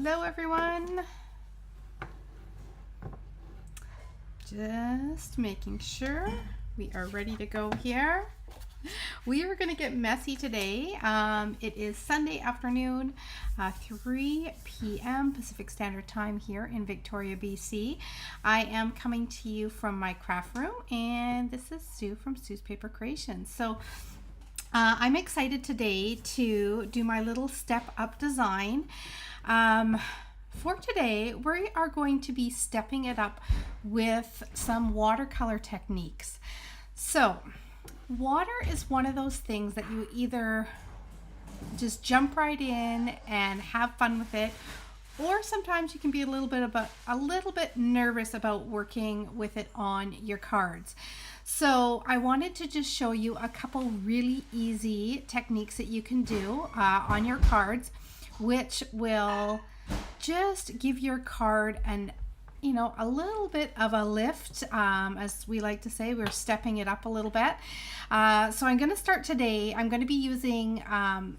Hello everyone. Just making sure we are ready to go here. We are going to get messy today. It is Sunday afternoon, 3 p.m. Pacific Standard Time here in Victoria, BC. I am coming to you from my craft room, and this is Sue from Sue's Paper Creations. So I'm excited today to do my little step up design. For today, we are going to be stepping it up with some watercolor techniques. So water is one of those things that you either just jump right in and have fun with it, or sometimes you can be a little bit nervous about working with it on your cards. So I wanted to just show you a couple really easy techniques that you can do on your cards, which will just give your card a little bit of a lift. As we like to say, we're stepping it up a little bit. So I'm going to start today. I'm going to be using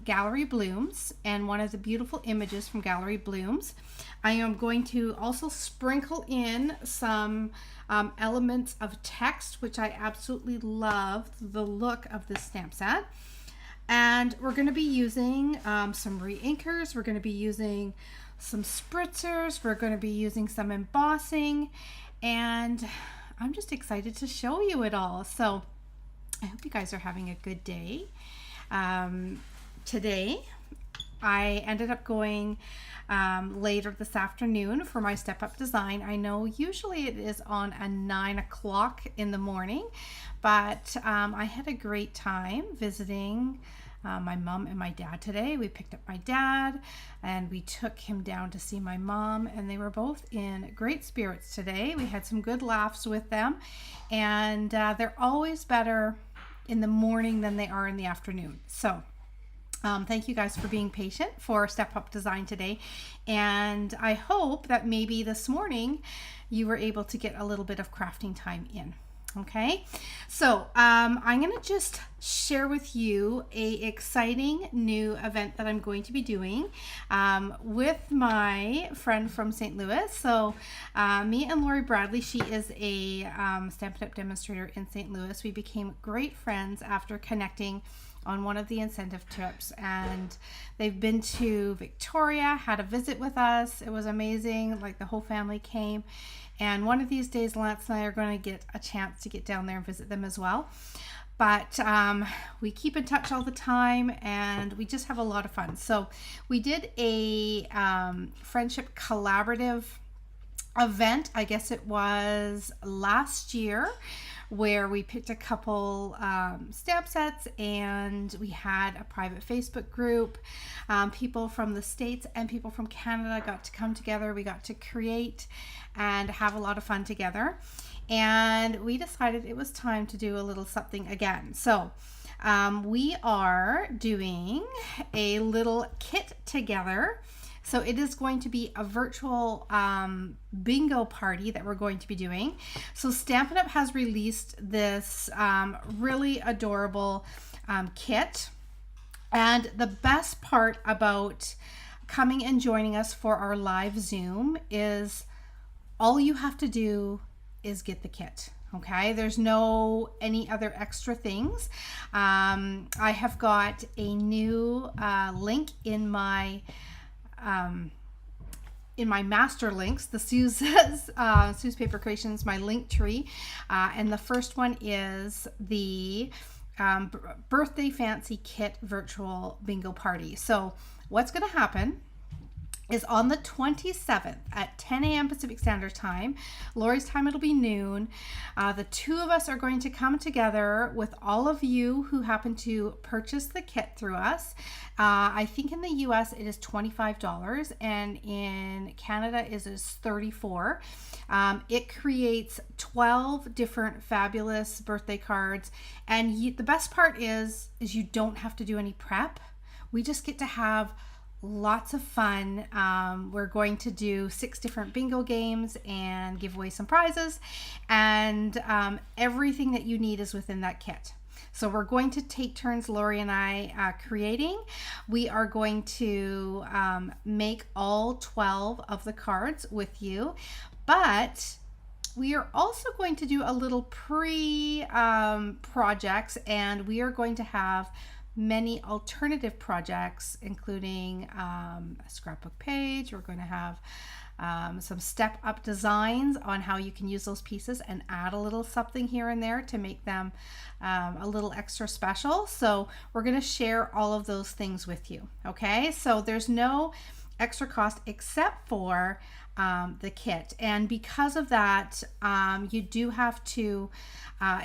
Gallery Blooms and one of the beautiful images from Gallery Blooms. I am going to also sprinkle in some elements of text, which I absolutely love the look of this stamp set. And we're going to be using some re-inkers. We're going to be using some spritzers. We're going to be using some embossing, and I'm just excited to show you it all. So I hope you guys are having a good day. Today I ended up going later this afternoon for my step up design. I know usually it is on a 9 o'clock in the morning, but I had a great time visiting my mom and my dad today. We picked up my dad and we took him down to see my mom, and they were both in great spirits today. We had some good laughs with them, and they're always better in the morning than they are in the afternoon. So thank you guys for being patient for Step Up Design today, and I hope that maybe this morning you were able to get a little bit of crafting time in. Okay, so I'm going to just share with you a exciting new event that I'm going to be doing with my friend from St. Louis. So me and Lori Bradley, she is a Stampin' Up! Demonstrator in St. Louis. We became great friends after connecting on one of the incentive trips, and they've been to Victoria, had a visit with us. It was amazing. Like, the whole family came, and one of these days Lance and I are going to get a chance to get down there and visit them as well. But we keep in touch all the time, and we just have a lot of fun. So we did a friendship collaborative event, I guess it was last year, where we picked a couple stamp sets, and we had a private Facebook group. People from the States and people from Canada got to come together. We got to create and have a lot of fun together, and we decided it was time to do a little something again. So we are doing a little kit together. So it is going to be a virtual bingo party that we're going to be doing. So Stampin' Up! Has released this really adorable kit. And the best part about coming and joining us for our live Zoom is all you have to do is get the kit. Okay, there's no any other extra things. I have got a new link in my master links, the Sue's Paper Creations, my link tree, and the first one is the birthday fancy kit virtual bingo party. So what's going to happen is on the 27th at 10 a.m. Pacific Standard Time. Lori's time, it'll be noon. The two of us are going to come together with all of you who happen to purchase the kit through us. I think in the US it is $25, and in Canada it is $34. It creates 12 different fabulous birthday cards, and the best part is you don't have to do any prep. We just get to have lots of fun. We're going to do 6 different bingo games and give away some prizes, and everything that you need is within that kit. So we're going to take turns, Lori and I, creating. We are going to make all 12 of the cards with you, but we are also going to do a little projects, and we are going to have many alternative projects, including a scrapbook page. We're going to have some step-up designs on how you can use those pieces and add a little something here and there to make them a little extra special. So we're going to share all of those things with you. Okay, so there's no extra cost except for the kit, and because of that, you do have to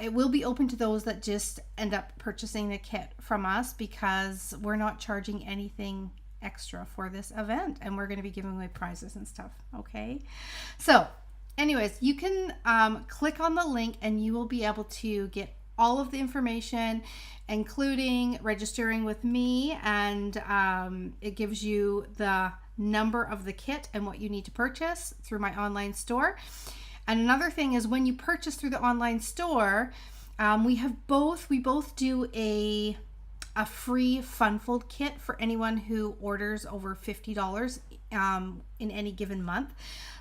it will be open to those that just end up purchasing the kit from us, because we're not charging anything extra for this event, and we're going to be giving away prizes and stuff. Okay, so anyways, you can click on the link and you will be able to get all of the information, including registering with me, and it gives you the number of the kit and what you need to purchase through my online store. And another thing is, when you purchase through the online store, we both do a free fun fold kit for anyone who orders over $50 in any given month.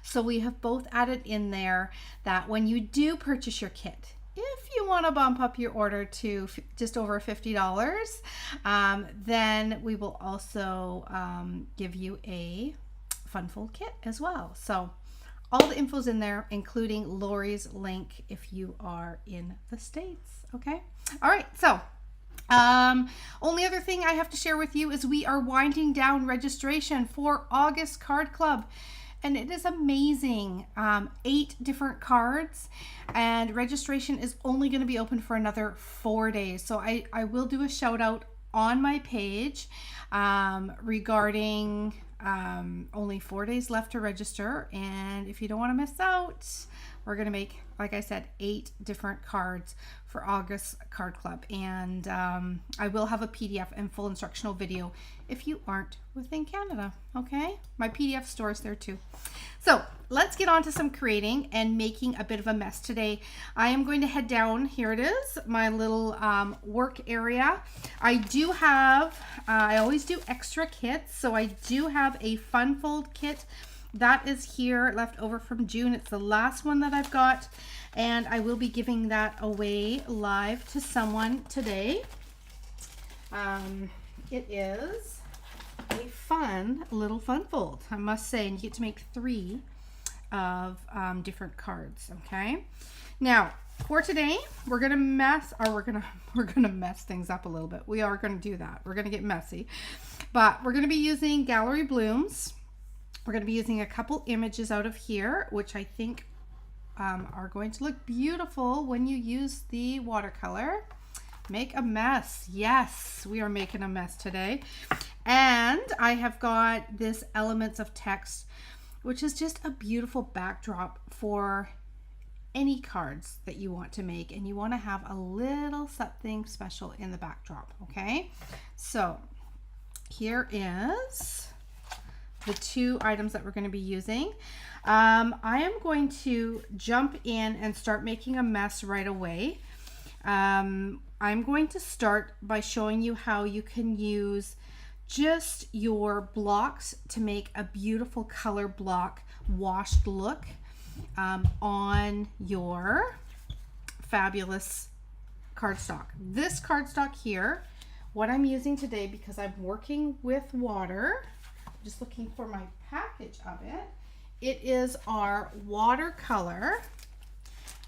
So we have both added in there that when you do purchase your kit, if you want to bump up your order to just over $50, then we will also give you a fun fold kit as well. So all the info's in there, including Lori's link if you are in the States. Okay. All right. So only other thing I have to share with you is we are winding down registration for August Card Club. And it is amazing. 8 different cards, and registration is only going to be open for another 4 days. So I will do a shout out on my page regarding only 4 days left to register. And if you don't want to miss out, we're going to make, like I said, 8 different cards for August Card Club. And I will have a PDF and full instructional video if you aren't within Canada. Okay, my PDF store is there too. So let's get on to some creating and making a bit of a mess today. I am going to head down. Here it is, my little work area. I do have, I always do extra kits. So I do have a fun fold kit that is here, left over from June. It's the last one that I've got, and I will be giving that away live to someone today. It is a fun little fun fold, I must say, and you get to make 3 of different cards. Okay, now for today we're gonna mess things up a little bit. We are gonna do that. We're gonna get messy, but we're gonna be using Gallery Blooms. We're going to be using a couple images out of here, which I think are going to look beautiful when you use the watercolor. Make a mess. Yes, we are making a mess today. And I have got this Elements of Text, which is just a beautiful backdrop for any cards that you want to make, and you want to have a little something special in the backdrop. Okay, so here is the 2 items that we're going to be using. I am going to jump in and start making a mess right away. I'm going to start by showing you how you can use just your blocks to make a beautiful color block washed look on your fabulous cardstock. This cardstock here, what I'm using today, because I'm working with water, just looking for my package of it. It is our Watercolour.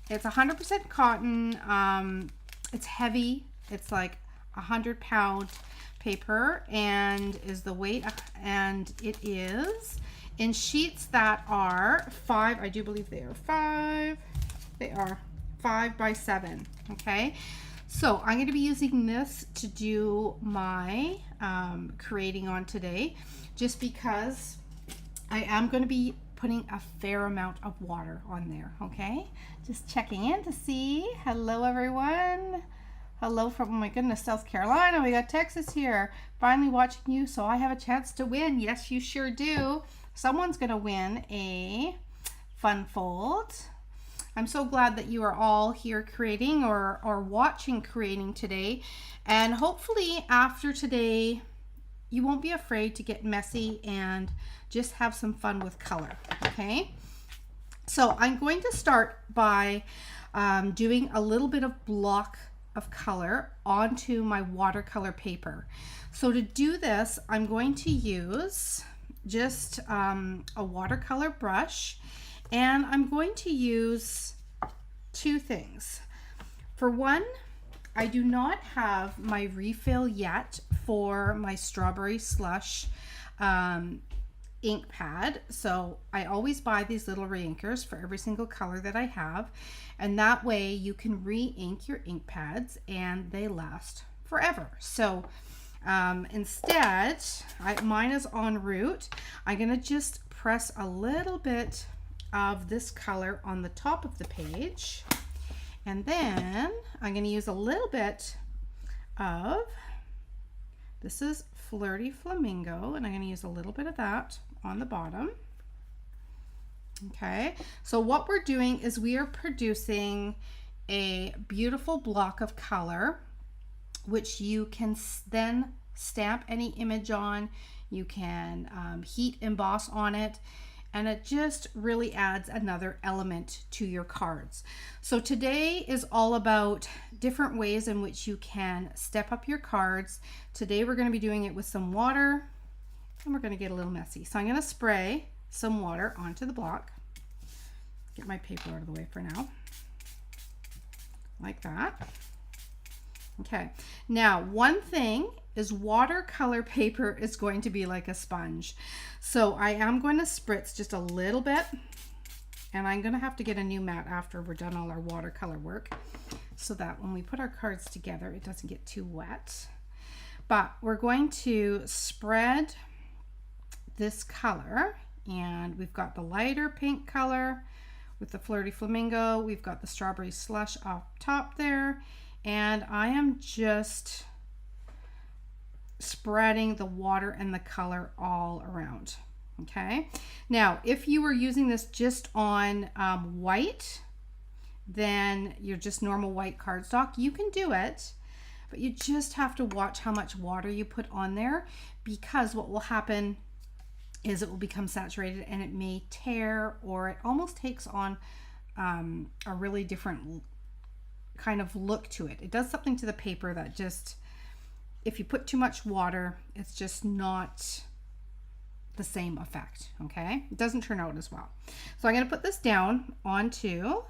It's 100% cotton. It's heavy. It's like 100-pound paper, and is the weight, and it is in sheets that are 5. I do believe they are 5. They are 5 by 7. Okay. So I'm going to be using this to do my creating on today, just because I am going to be putting a fair amount of water on there. Okay, just checking in to see. Hello everyone. Hello from, oh my goodness, South Carolina. We got Texas here. Finally watching you, so I have a chance to win. Yes, you sure do. Someone's going to win a fun fold. I'm so glad that you are all here creating or watching creating today. And hopefully after today, you won't be afraid to get messy and just have some fun with color, okay? So I'm going to start by doing a little bit of block of color onto my watercolor paper. So to do this, I'm going to use just a watercolor brush, and I'm going to use two things. For one, I do not have my refill yet for my strawberry slush ink pad, so I always buy these little re-inkers for every single color that I have, and that way you can re-ink your ink pads and they last forever. So instead, mine is en route. I'm gonna just press a little bit of this color on the top of the page, and then I'm gonna use a little bit of, this is Flirty Flamingo, and I'm gonna use a little bit of that on the bottom. Okay, so what we're doing is we are producing a beautiful block of color, which you can then stamp any image on. You can heat emboss on it, and it just really adds another element to your cards. So today is all about different ways in which you can step up your cards. Today we're going to be doing it with some water, and we're going to get a little messy. So I'm going to spray some water onto the block. Get my paper out of the way for now, like that. Okay, now one thing is watercolor paper is going to be like a sponge. So I am going to spritz just a little bit, and I'm going to have to get a new mat after we're done all our watercolor work, so that when we put our cards together, it doesn't get too wet. But we're going to spread this color, and we've got the lighter pink color with the Flirty Flamingo. We've got the strawberry slush off top there, and I am just spreading the water and the color all around. Okay, now if you were using this just on white, then you're just normal white cardstock, you can do it, but you just have to watch how much water you put on there, because what will happen is it will become saturated and it may tear, or it almost takes on a really different kind of look to it. It does something to the paper that just, if you put too much water, it's just not the same effect, okay? It doesn't turn out as well. So I'm going to put this down onto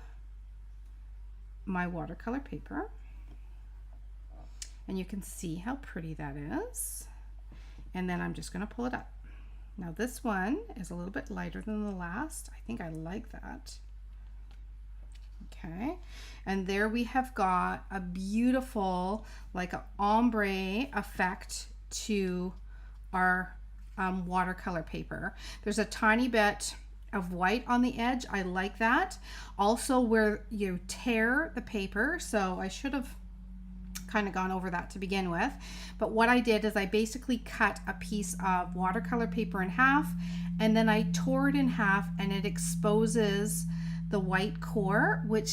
my watercolor paper, and you can see how pretty that is. And then I'm just going to pull it up. Now this one is a little bit lighter than the last. I think I like that. Okay, and there we have got a beautiful, like an ombre effect to our watercolor paper. There's a tiny bit of white on the edge. I like that. Also where you tear the paper, so I should have kind of gone over that to begin with, but what I did is I basically cut a piece of watercolor paper in half, and then I tore it in half, and it exposes the white core, which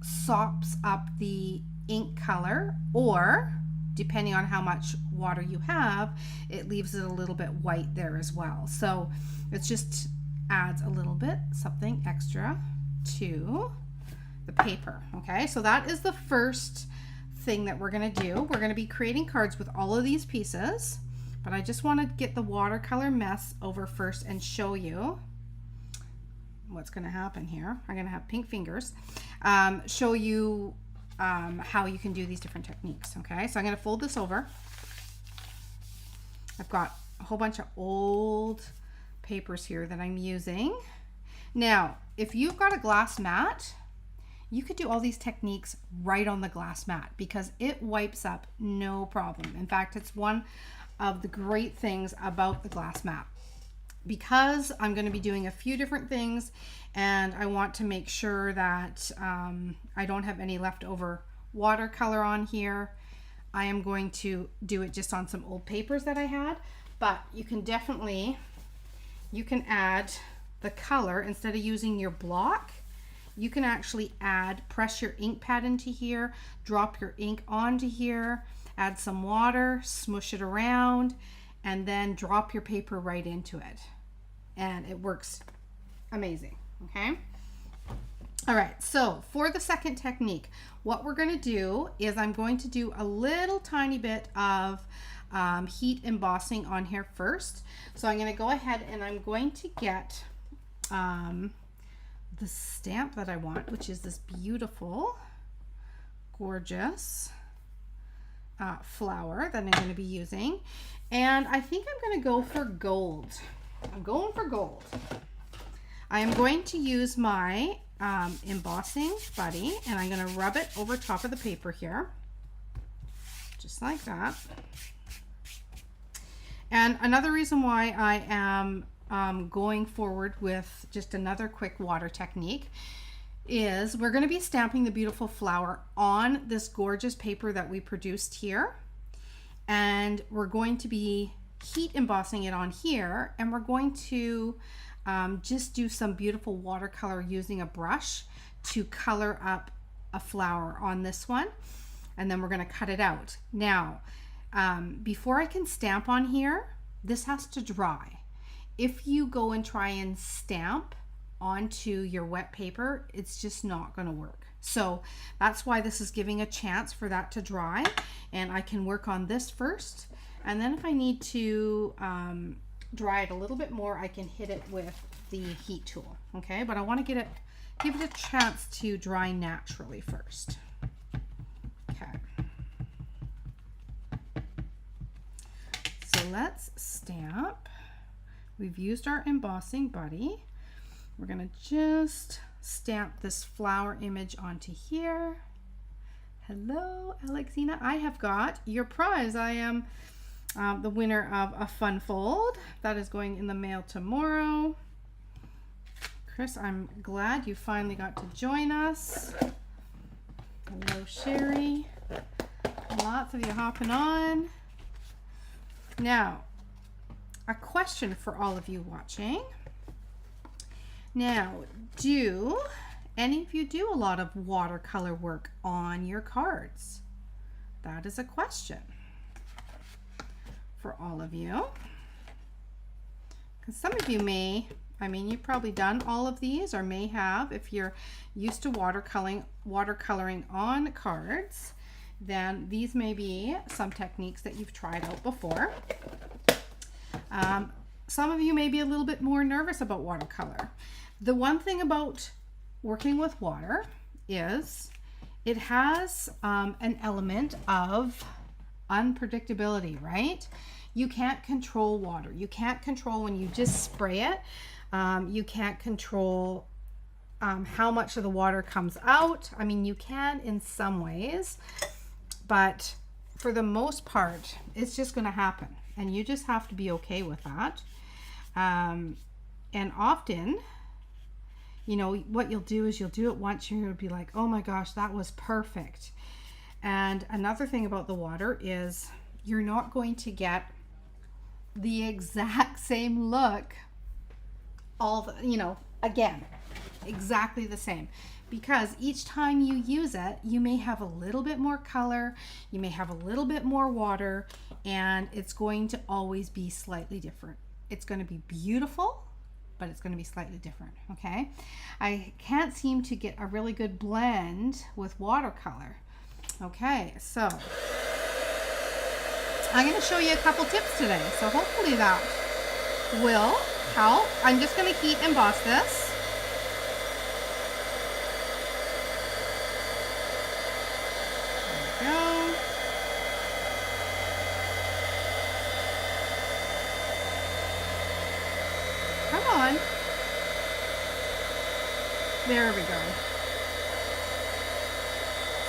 sops up the ink color, or depending on how much water you have, it leaves it a little bit white there as well. So it just adds a little bit something extra to the paper. Okay, so that is the first thing that we're going to do. We're going to be creating cards with all of these pieces, but I just want to get the watercolor mess over first and show you what's going to happen here. I'm going to have pink fingers, show you how you can do these different techniques. Okay, so I'm going to fold this over. I've got a whole bunch of old papers here that I'm using. Now, if you've got a glass mat, you could do all these techniques right on the glass mat, because it wipes up no problem. In fact, it's one of the great things about the glass mat. Because I'm going to be doing a few different things, and I want to make sure that I don't have any leftover watercolor on here, I am going to do it just on some old papers that I had. But you can definitely, you can add the color instead of using your block. You can actually press your ink pad into here, drop your ink onto here, add some water, smush it around, and then drop your paper right into it. And it works amazing, okay? All right, so for the second technique, what we're going to do is I'm going to do a little tiny bit of heat embossing on here first. So I'm going to go ahead and I'm going to get the stamp that I want, which is this beautiful, gorgeous flower that I'm going to be using. And I think I'm going to go for gold. I'm going for gold. I am going to use my embossing buddy, and I'm going to rub it over top of the paper here, just like that. And another reason why I am going forward with just another quick water technique is we're going to be stamping the beautiful flower on this gorgeous paper that we produced here, and we're going to be heat embossing it on here, and we're going to just do some beautiful watercolor using a brush to color up a flower on this one, and then we're going to cut it out. Now, before I can stamp on here, this has to dry. If you go and try and stamp onto your wet paper, it's just not going to work. So that's why this is giving a chance for that to dry, and I can work on this first, and then if I need to dry it a little bit more, I can hit it with the heat tool. Okay, but I want to give it a chance to dry naturally first. Okay, so let's stamp. We've used our embossing buddy. We're going to just stamp this flower image onto here. Hello, Alexina. I have got your prize. I am the winner of a fun fold that is going in the mail tomorrow. Chris, I'm glad you finally got to join us. Hello, Sherry. Lots of you hopping on. Now, a question for all of you watching. Now, do any of you do a lot of watercolor work on your cards? That is a question for all of you. Because some of you may, I mean, you've probably done all of these, or may have. If you're used to watercoloring on cards, then these may be some techniques that you've tried out before. Some of you may be a little bit more nervous about watercolor. The one thing about working with water is it has an element of unpredictability, right? You can't control water. You can't control when you just spray it. You can't control how much of the water comes out. I mean, you can in some ways, but for the most part, it's just going to happen, and you just have to be okay with that. And often, you know, what you'll do is you'll do it once, you'll be like, oh my gosh, that was perfect. And another thing about the water is you're not going to get the exact same look again, exactly the same, because each time you use it, you may have a little bit more color, you may have a little bit more water, and it's going to always be slightly different. It's going to be beautiful, but it's going to be slightly different, okay? I can't seem to get a really good blend with watercolor. Okay, so I'm going to show you a couple tips today, so hopefully that will help. I'm just going to heat emboss this. There we go. Come on. There we go.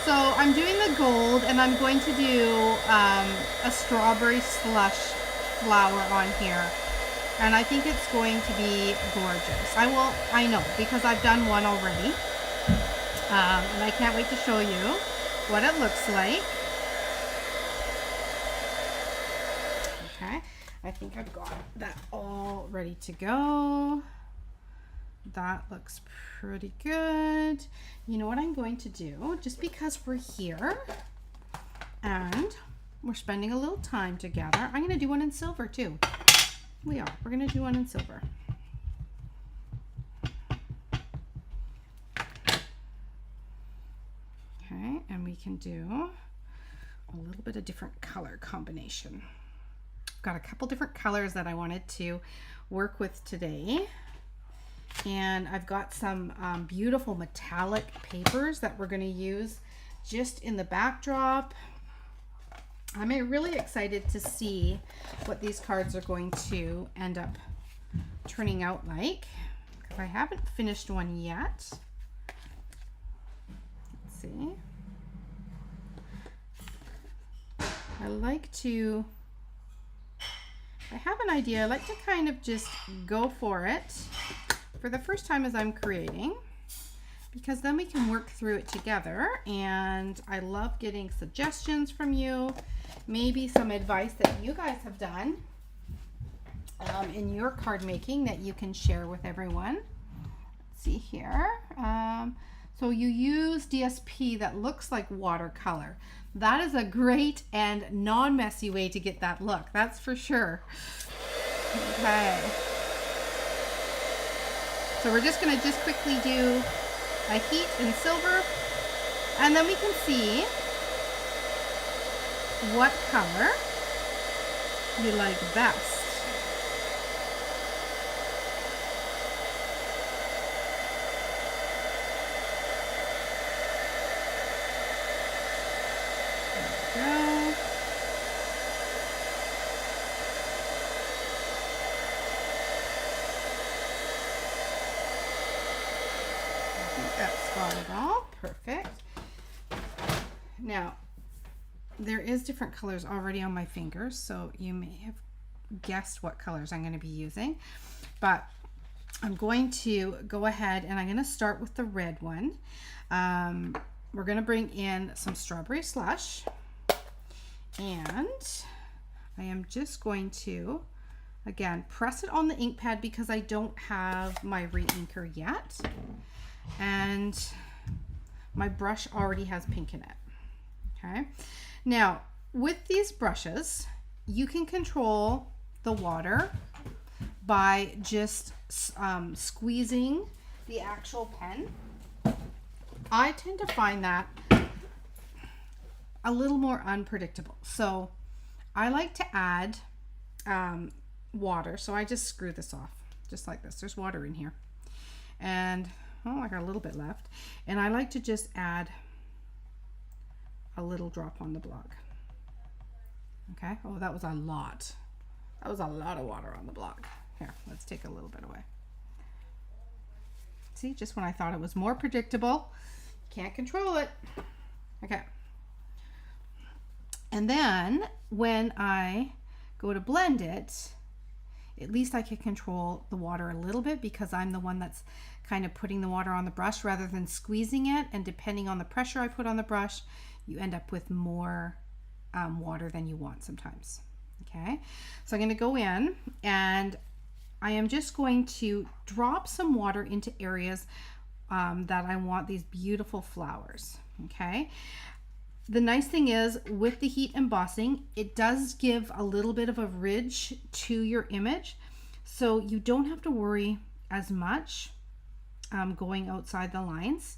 So I'm doing the gold, and I'm going to do a strawberry slush flower on here, and I think it's going to be gorgeous. I know, because I've done one already, and I can't wait to show you what it looks like. Okay, I think I've got that all ready to go. That looks pretty good. You know what I'm going to do, just because we're here and we're spending a little time together, I'm going to do one in silver too. We're going to do one in silver. Okay, and we can do a little bit of different color combination. I've got a couple different colors that I wanted to work with today. And I've got some beautiful metallic papers that we're going to use just in the backdrop. I'm really excited to see what these cards are going to end up turning out like, because I haven't finished one yet. Let's see. I like to, if I have an idea, I like to kind of just go for it for the first time as I'm creating, because then we can work through it together. And I love getting suggestions from you, maybe some advice that you guys have done in your card making that you can share with everyone. Let's see here. So you use DSP that looks like watercolor. That is a great and non-messy way to get that look, that's for sure. Okay. So we're just going to just quickly do a heat in silver, and then we can see what color you like best. There we go. That's got it all. Perfect. Now, there is different colors already on my fingers, so you may have guessed what colors I'm going to be using. But I'm going to go ahead and I'm going to start with the red one. We're going to bring in some strawberry slush. And I am just going to, again, press it on the ink pad because I don't have my re-inker yet. And my brush already has pink in it. Okay. Now, with these brushes, you can control the water by just squeezing the actual pen. I tend to find that a little more unpredictable. So I like to add water. So I just screw this off just like this. There's water in here. And oh, I got a little bit left. And I like to just add a little drop on the block. Okay. Oh, that was a lot. That was a lot of water on the block. Here, let's take a little bit away. See, just when I thought it was more predictable, can't control it. Okay. And then when I go to blend it, at least I can control the water a little bit because I'm the one that's kind of putting the water on the brush rather than squeezing it. And depending on the pressure I put on the brush, you end up with more water than you want sometimes. Okay, so I'm going to go in and I am just going to drop some water into areas that I want these beautiful flowers. Okay. The nice thing is with the heat embossing, it does give a little bit of a ridge to your image. So you don't have to worry as much going outside the lines.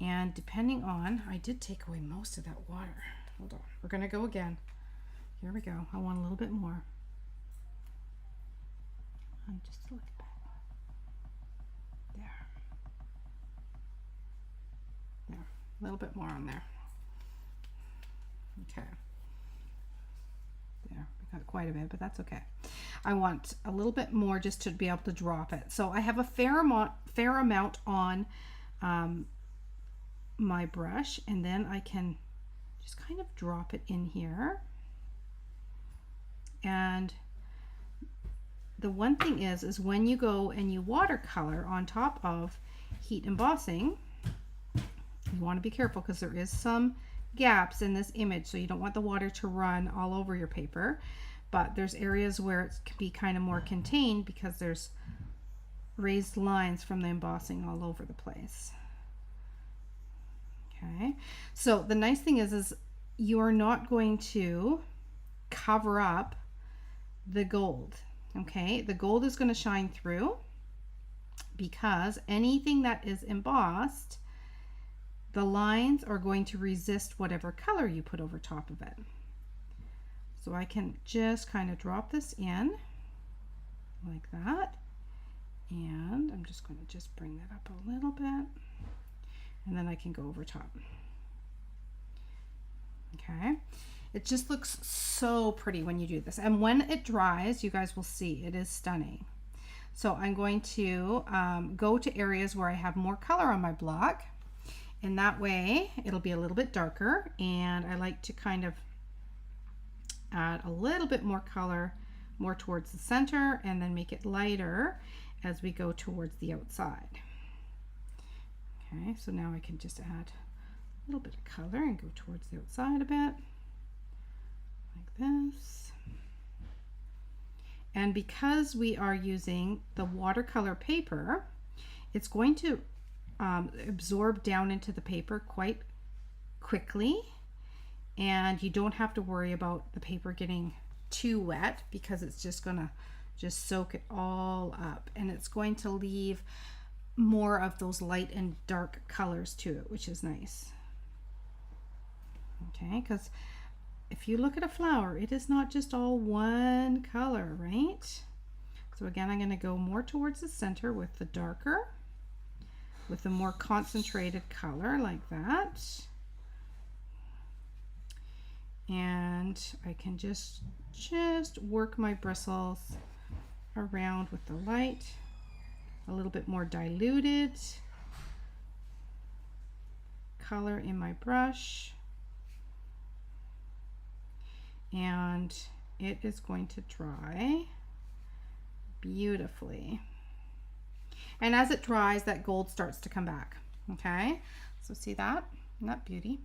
And depending on, I did take away most of that water. Hold on, we're gonna go again. Here we go, I want a little bit more. Just a little bit. There. There, a little bit more on there. Okay, there, we got quite a bit, but that's okay. I want a little bit more just to be able to drop it. So I have a fair amount on my brush, and then I can just kind of drop it in here. And the one thing is when you go and you watercolor on top of heat embossing, you want to be careful because there is some gaps in this image, so you don't want the water to run all over your paper, but there's areas where it can be kind of more contained because there's raised lines from the embossing all over the place. Okay, so the nice thing is you are not going to cover up the gold. Okay, the gold is going to shine through because anything that is embossed, the lines are going to resist whatever color you put over top of it. So I can just kind of drop this in like that, and I'm just going to just bring that up a little bit, and then I can go over top. Okay, it just looks so pretty when you do this, and when it dries, you guys will see it is stunning. So I'm going to go to areas where I have more color on my block, and that way it'll be a little bit darker, and I like to kind of add a little bit more color more towards the center and then make it lighter as we go towards the outside. Okay, so now I can just add a little bit of color and go towards the outside a bit like this. And because we are using the watercolor paper, it's going to absorb down into the paper quite quickly, and you don't have to worry about the paper getting too wet because it's just gonna just soak it all up, and it's going to leave more of those light and dark colors to it, which is nice. Okay, because if you look at a flower, it is not just all one color, right? So again, I'm going to go more towards the center with the darker, with a more concentrated color like that. And I can just work my bristles around with the light, a little bit more diluted color in my brush. And it is going to dry beautifully. And as it dries, that gold starts to come back. Okay, so see that? Isn't that beauty?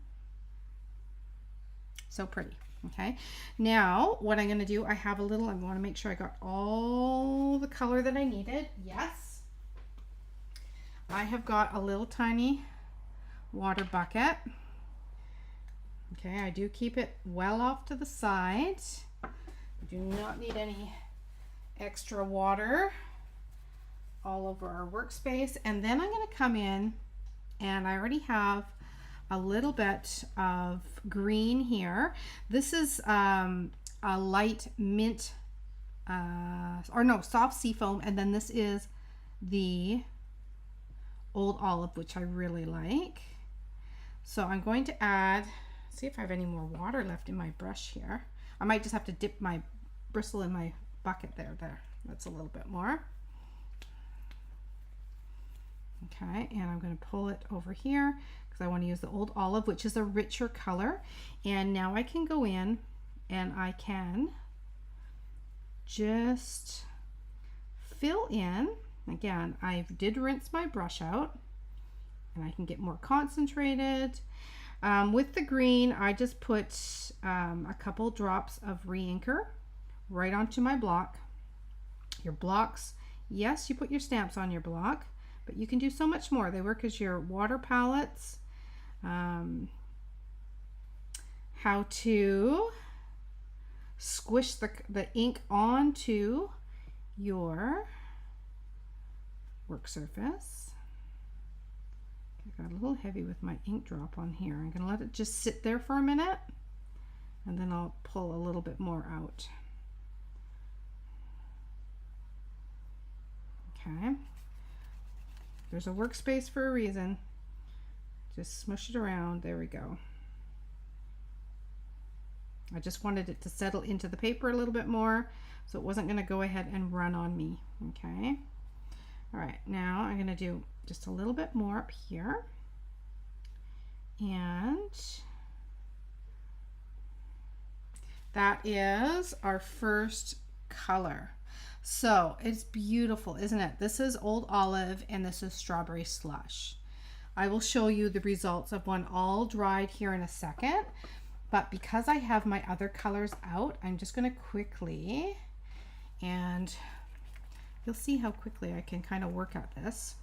So pretty. Okay, now what I'm going to do, I have a little, I want to make sure I got all the color that I needed. Yes, I have got a little tiny water bucket. Okay, I do keep it well off to the side. I do not need any extra water all over our workspace. And then I'm going to come in, and I already have a little bit of green here. This is a light mint, or no, soft seafoam, and then this is the old olive, which I really like. So I'm going to add, see if I have any more water left in my brush here. I might just have to dip my bristle in my bucket there. That's a little bit more. Okay, and I'm going to pull it over here because I want to use the old olive, which is a richer color. And now I can go in and I can just fill in. Again, I did rinse my brush out, and I can get more concentrated. With the green, I just put a couple drops of re-inker right onto my block. Your blocks, yes, you put your stamps on your block, but you can do so much more. They work as your water palettes. How to squish the ink onto your work surface. I got a little heavy with my ink drop on here. I'm going to let it just sit there for a minute, and then I'll pull a little bit more out. Okay. There's a workspace for a reason. Just smush it around. There we go. I just wanted it to settle into the paper a little bit more, so it wasn't going to go ahead and run on me. Okay. All right. Now I'm going to do just a little bit more up here. And that is our first color. So it's beautiful, isn't it? This is Old Olive and this is Strawberry Slush. I will show you the results of one all dried here in a second, but because I have my other colors out, I'm just going to quickly, and you'll see how quickly I can kind of work at this.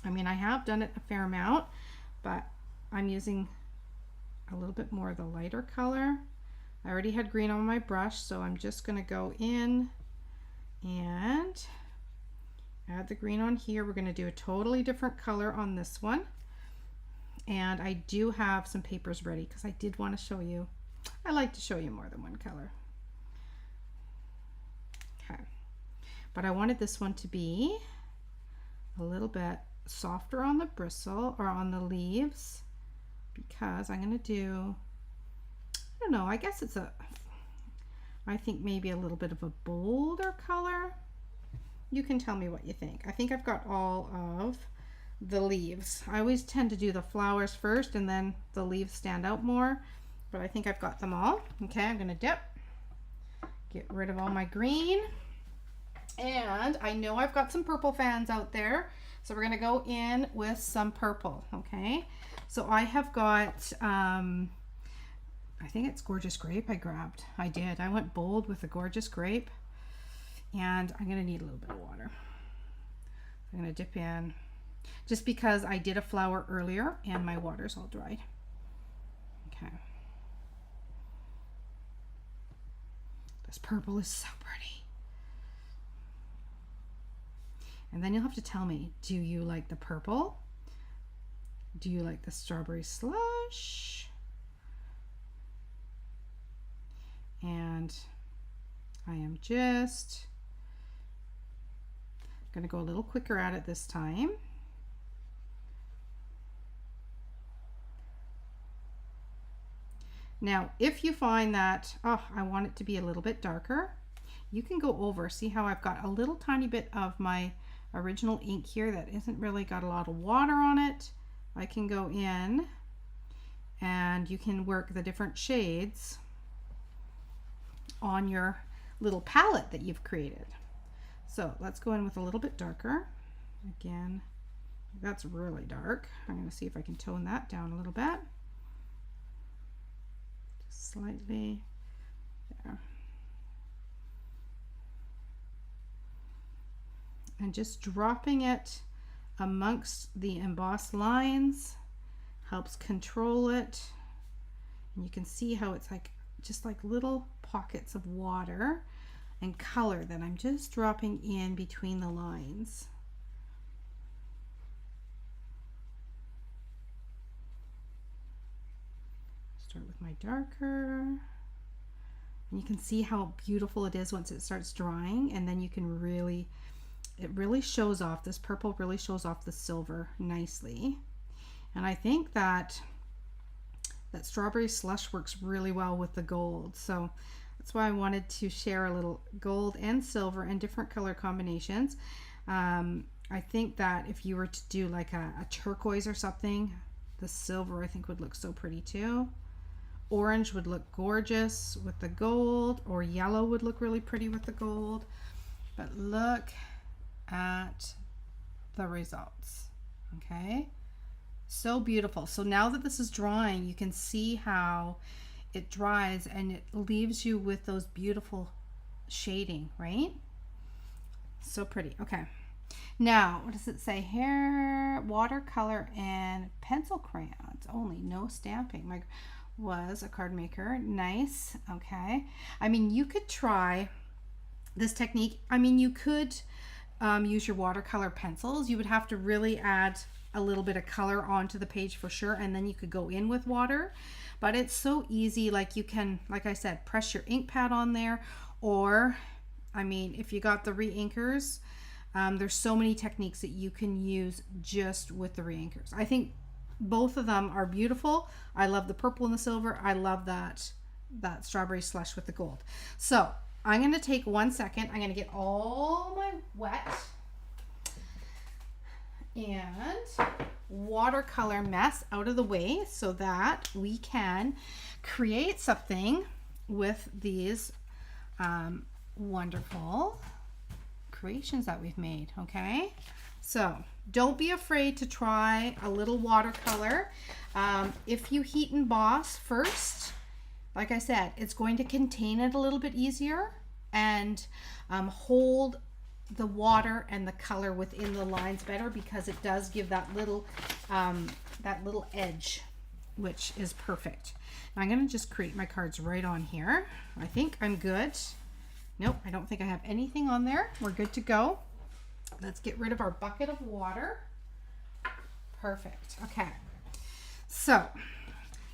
I mean, I have done it a fair amount, but I'm using a little bit more of the lighter color. I already had green on my brush, so I'm just going to go in and add the green on here. We're going to do a totally different color on this one. And I do have some papers ready because I did want to show you. I like to show you more than one color. Okay. But I wanted this one to be a little bit softer on the bristle or on the leaves, because I'm going to do, I don't know, I guess it's I think maybe a little bit of a bolder color. You can tell me what you think. I think I've got all of the leaves. I always tend to do the flowers first and then the leaves stand out more, but I think I've got them all. Okay, I'm going to dip, get rid of all my green, and I know I've got some purple fans out there, so we're going to go in with some purple. Okay, so I have got I think it's Gorgeous Grape I grabbed. I did. I went bold with the Gorgeous Grape, and I'm going to need a little bit of water. I'm going to dip in just because I did a flower earlier and my water's all dried. Okay. This purple is so pretty. And then you'll have to tell me, do you like the purple? Do you like the strawberry slush? And I am just going to go a little quicker at it this time. Now, if you find that, oh, I want it to be a little bit darker, you can go over. See how I've got a little tiny bit of my original ink here that isn't really got a lot of water on it. I can go in and you can work the different shades on your little palette that you've created. So let's go in with a little bit darker. Again, that's really dark. I'm going to see if I can tone that down a little bit. Just slightly there. And just dropping it amongst the embossed lines helps control it. And you can see how it's like just like little pockets of water and color that I'm just dropping in between the lines. Start with my darker. And you can see how beautiful it is once it starts drying, and then you can really, it really shows off, this purple really shows off the silver nicely. And I think that strawberry slush works really well with the gold. So that's why I wanted to share a little gold and silver and different color combinations. I think that if you were to do like a turquoise or something, the silver I think would look so pretty too. Orange would look gorgeous with the gold, or yellow would look really pretty with the gold. But look at the results. Okay, so beautiful. So now that this is drying, you can see how it dries and it leaves you with those beautiful shading, right? So pretty. Okay, now what does it say here? Watercolor and pencil crayons only, no stamping. My was a card maker. Nice. Okay, I mean, you could try this technique. I mean, you could use your watercolor pencils. You would have to really add a little bit of color onto the page for sure, and then you could go in with water. But it's so easy. Like, you can, like I said, press your ink pad on there, or I mean, if you got the re-inkers, there's so many techniques that you can use just with the re-inkers. I think both of them are beautiful. I love the purple and the silver. I love that strawberry slush with the gold. So I'm going to take 1 second. I'm going to get all my wet and watercolor mess out of the way so that we can create something with these wonderful creations that we've made. Okay, so don't be afraid to try a little watercolor. If you heat emboss first, like I said, it's going to contain it a little bit easier and hold the water and the color within the lines better, because it does give that little edge, which is perfect. Now I'm going to just create my cards right on here. I think I'm good. Nope, I don't think I have anything on there. We're good to go. Let's get rid of our bucket of water. Perfect. Okay. So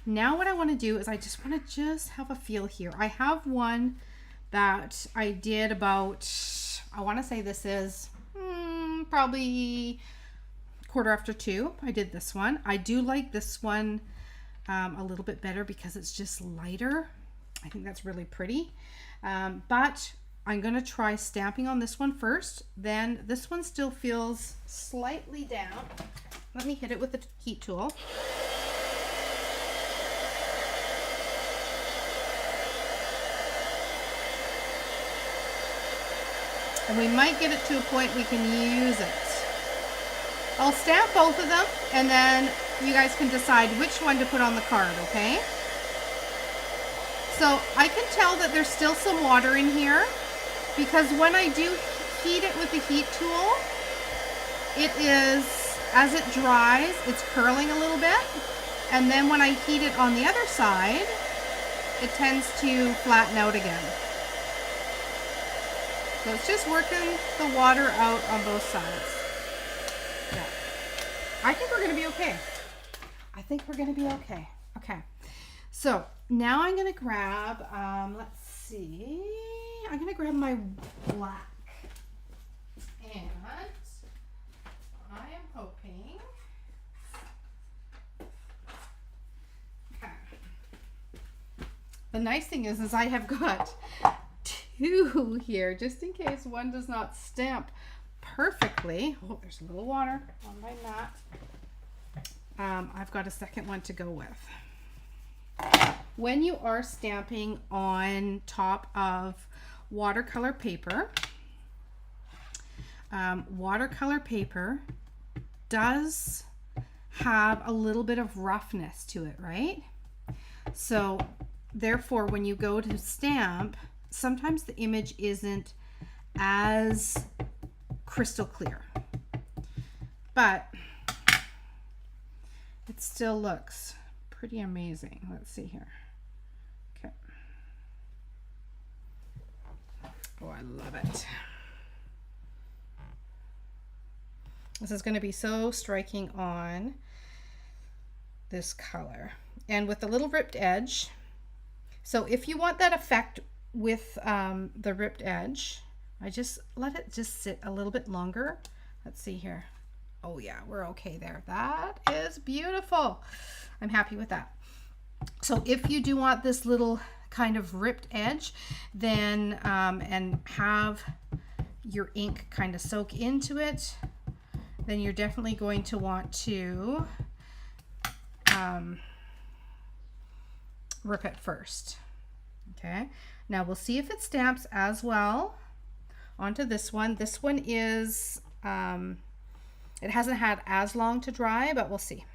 now what I want to do is I just want to have a feel here. I have one that I did about, I want to say this is probably 2:15. I did this one. I do like this one a little bit better because it's just lighter. I think that's really pretty. But I'm going to try stamping on this one first. Then this one still feels slightly damp. Let me hit it with the heat tool. And we might get it to a point we can use it. I'll stamp both of them, and then you guys can decide which one to put on the card, okay? So I can tell that there's still some water in here, because when I do heat it with the heat tool, it is, as it dries, it's curling a little bit. And then when I heat it on the other side, it tends to flatten out again. So it's just working the water out on both sides. Yeah. I think we're going to be okay. I think we're going to be okay. Okay. So now I'm going to grab, let's see, I'm going to grab my black. And I am hoping, okay. The nice thing is I have got two here, just in case one does not stamp perfectly. Oh, there's a little water on my mat. I've got a second one to go with. When you are stamping on top of watercolor paper does have a little bit of roughness to it, right? So therefore, when you go to stamp, sometimes the image isn't as crystal clear, but it still looks pretty amazing. Let's see here. Okay. Oh, I love it. This is going to be so striking on this color. And with the little ripped edge, so if you want that effect with the ripped edge, I just let it just sit a little bit longer. Let's see here. Oh yeah, we're okay there. That is beautiful. I'm happy with that. So if you do want this little kind of ripped edge, then and have your ink kind of soak into it, then you're definitely going to want to rip it first. Okay, now we'll see if it stamps as well onto this one. This one is it hasn't had as long to dry, but we'll see.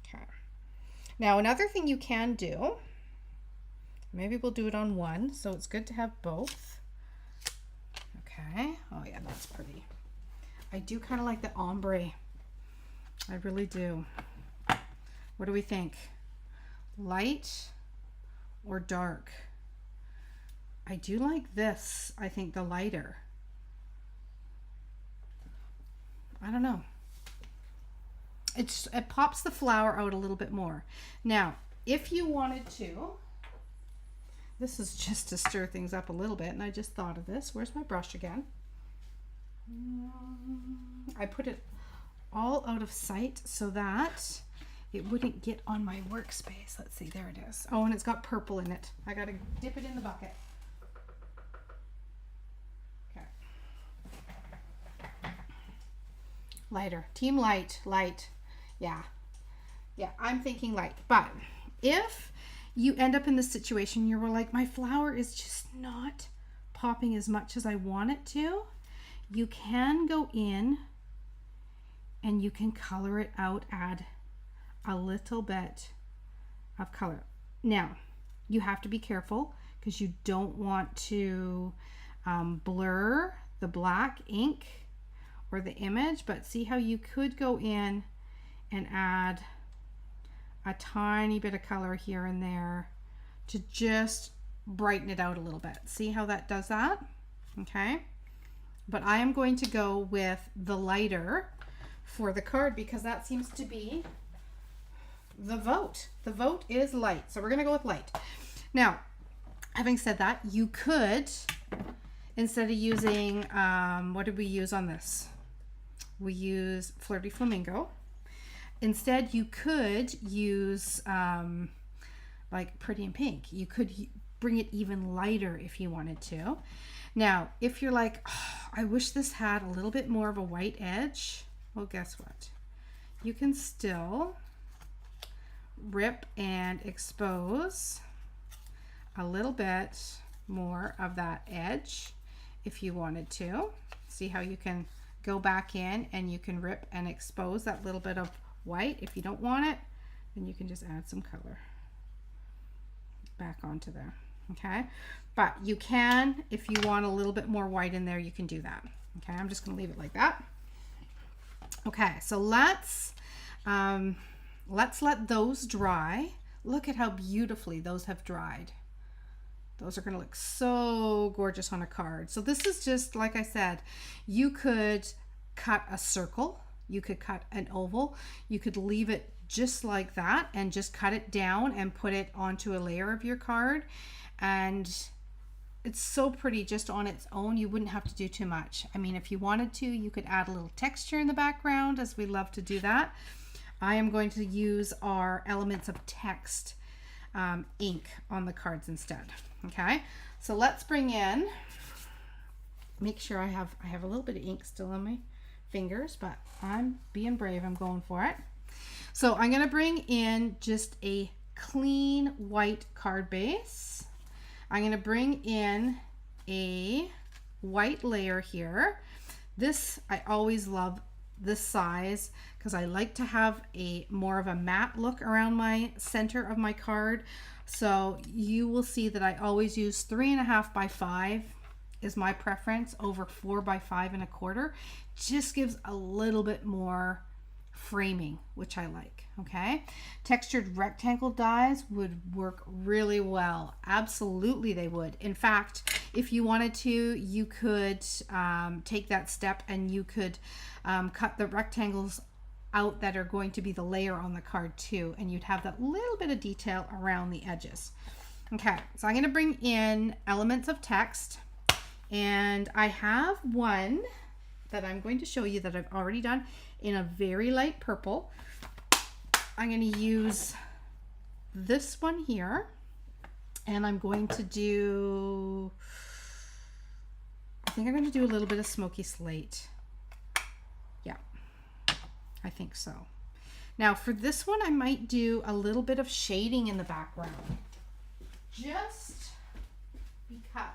Okay. Now another thing you can do, maybe we'll do it on one, so it's good to have both. Okay. Oh yeah, that's pretty. I do kind of like the ombre. I really do. What do we think? Light or dark? I do like this. I think the lighter. I don't know. It pops the flower out a little bit more. Now, if you wanted to, this is just to stir things up a little bit, and I just thought of this. Where's my brush again? I put it all out of sight so that it wouldn't get on my workspace. Let's see, there it is. Oh, and it's got purple in it. I gotta dip it in the bucket. Okay. Lighter. Team light. Light. Yeah. Yeah, I'm thinking light. But if you end up in this situation, you're like, my flower is just not popping as much as I want it to, you can go in and you can color it out, add a little bit of color. Now, you have to be careful because you don't want to blur the black ink or the image. But see how you could go in and add a tiny bit of color here and there to just brighten it out a little bit. See how that does that? Okay. But I am going to go with the lighter for the card because that seems to be the vote. The vote is light. So we're going to go with light. Now, having said that, you could, instead of using, what did we use on this? We use Flirty Flamingo. Instead, you could use like Pretty in Pink. You could bring it even lighter if you wanted to. Now, if you're like, oh, I wish this had a little bit more of a white edge, well, guess what? You can still rip and expose a little bit more of that edge if you wanted to. See how you can go back in and you can rip and expose that little bit of white. If you don't want it, then you can just add some color back onto there. Okay, but you can, if you want a little bit more white in there, you can do that. Okay, I'm just gonna leave it like that. Okay, so let's let those dry. Look at how beautifully those have dried. Those are gonna look so gorgeous on a card. So this is just, like I said, you could cut a circle, you could cut an oval, you could leave it just like that and just cut it down and put it onto a layer of your card. And it's so pretty just on its own. You wouldn't have to do too much. I mean, if you wanted to, you could add a little texture in the background, as we love to do that. I am going to use our Elements of Text ink on the cards instead. Okay, so let's bring in, make sure I have a little bit of ink still on my fingers, but I'm being brave. I'm going for it. So I'm going to bring in just a clean white card base. I'm going to bring in a white layer here. This, I always love this size because I like to have a more of a matte look around my center of my card. So you will see that I always use 3.5 by 5 is my preference over 4 by 5 1/4. Just gives a little bit more framing, which I like. Okay, textured rectangle dies would work really well. Absolutely they would. In fact, if you wanted to, you could take that step and you could cut the rectangles out that are going to be the layer on the card too, and you'd have that little bit of detail around the edges. Okay, so I'm going to bring in Elements of Text, and I have one that I'm going to show you that I've already done in a very light purple. I'm going to use this one here, and I'm going to do, I think I'm going to do a little bit of smoky slate. Yeah, I think so. Now for this one, I might do a little bit of shading in the background, just because.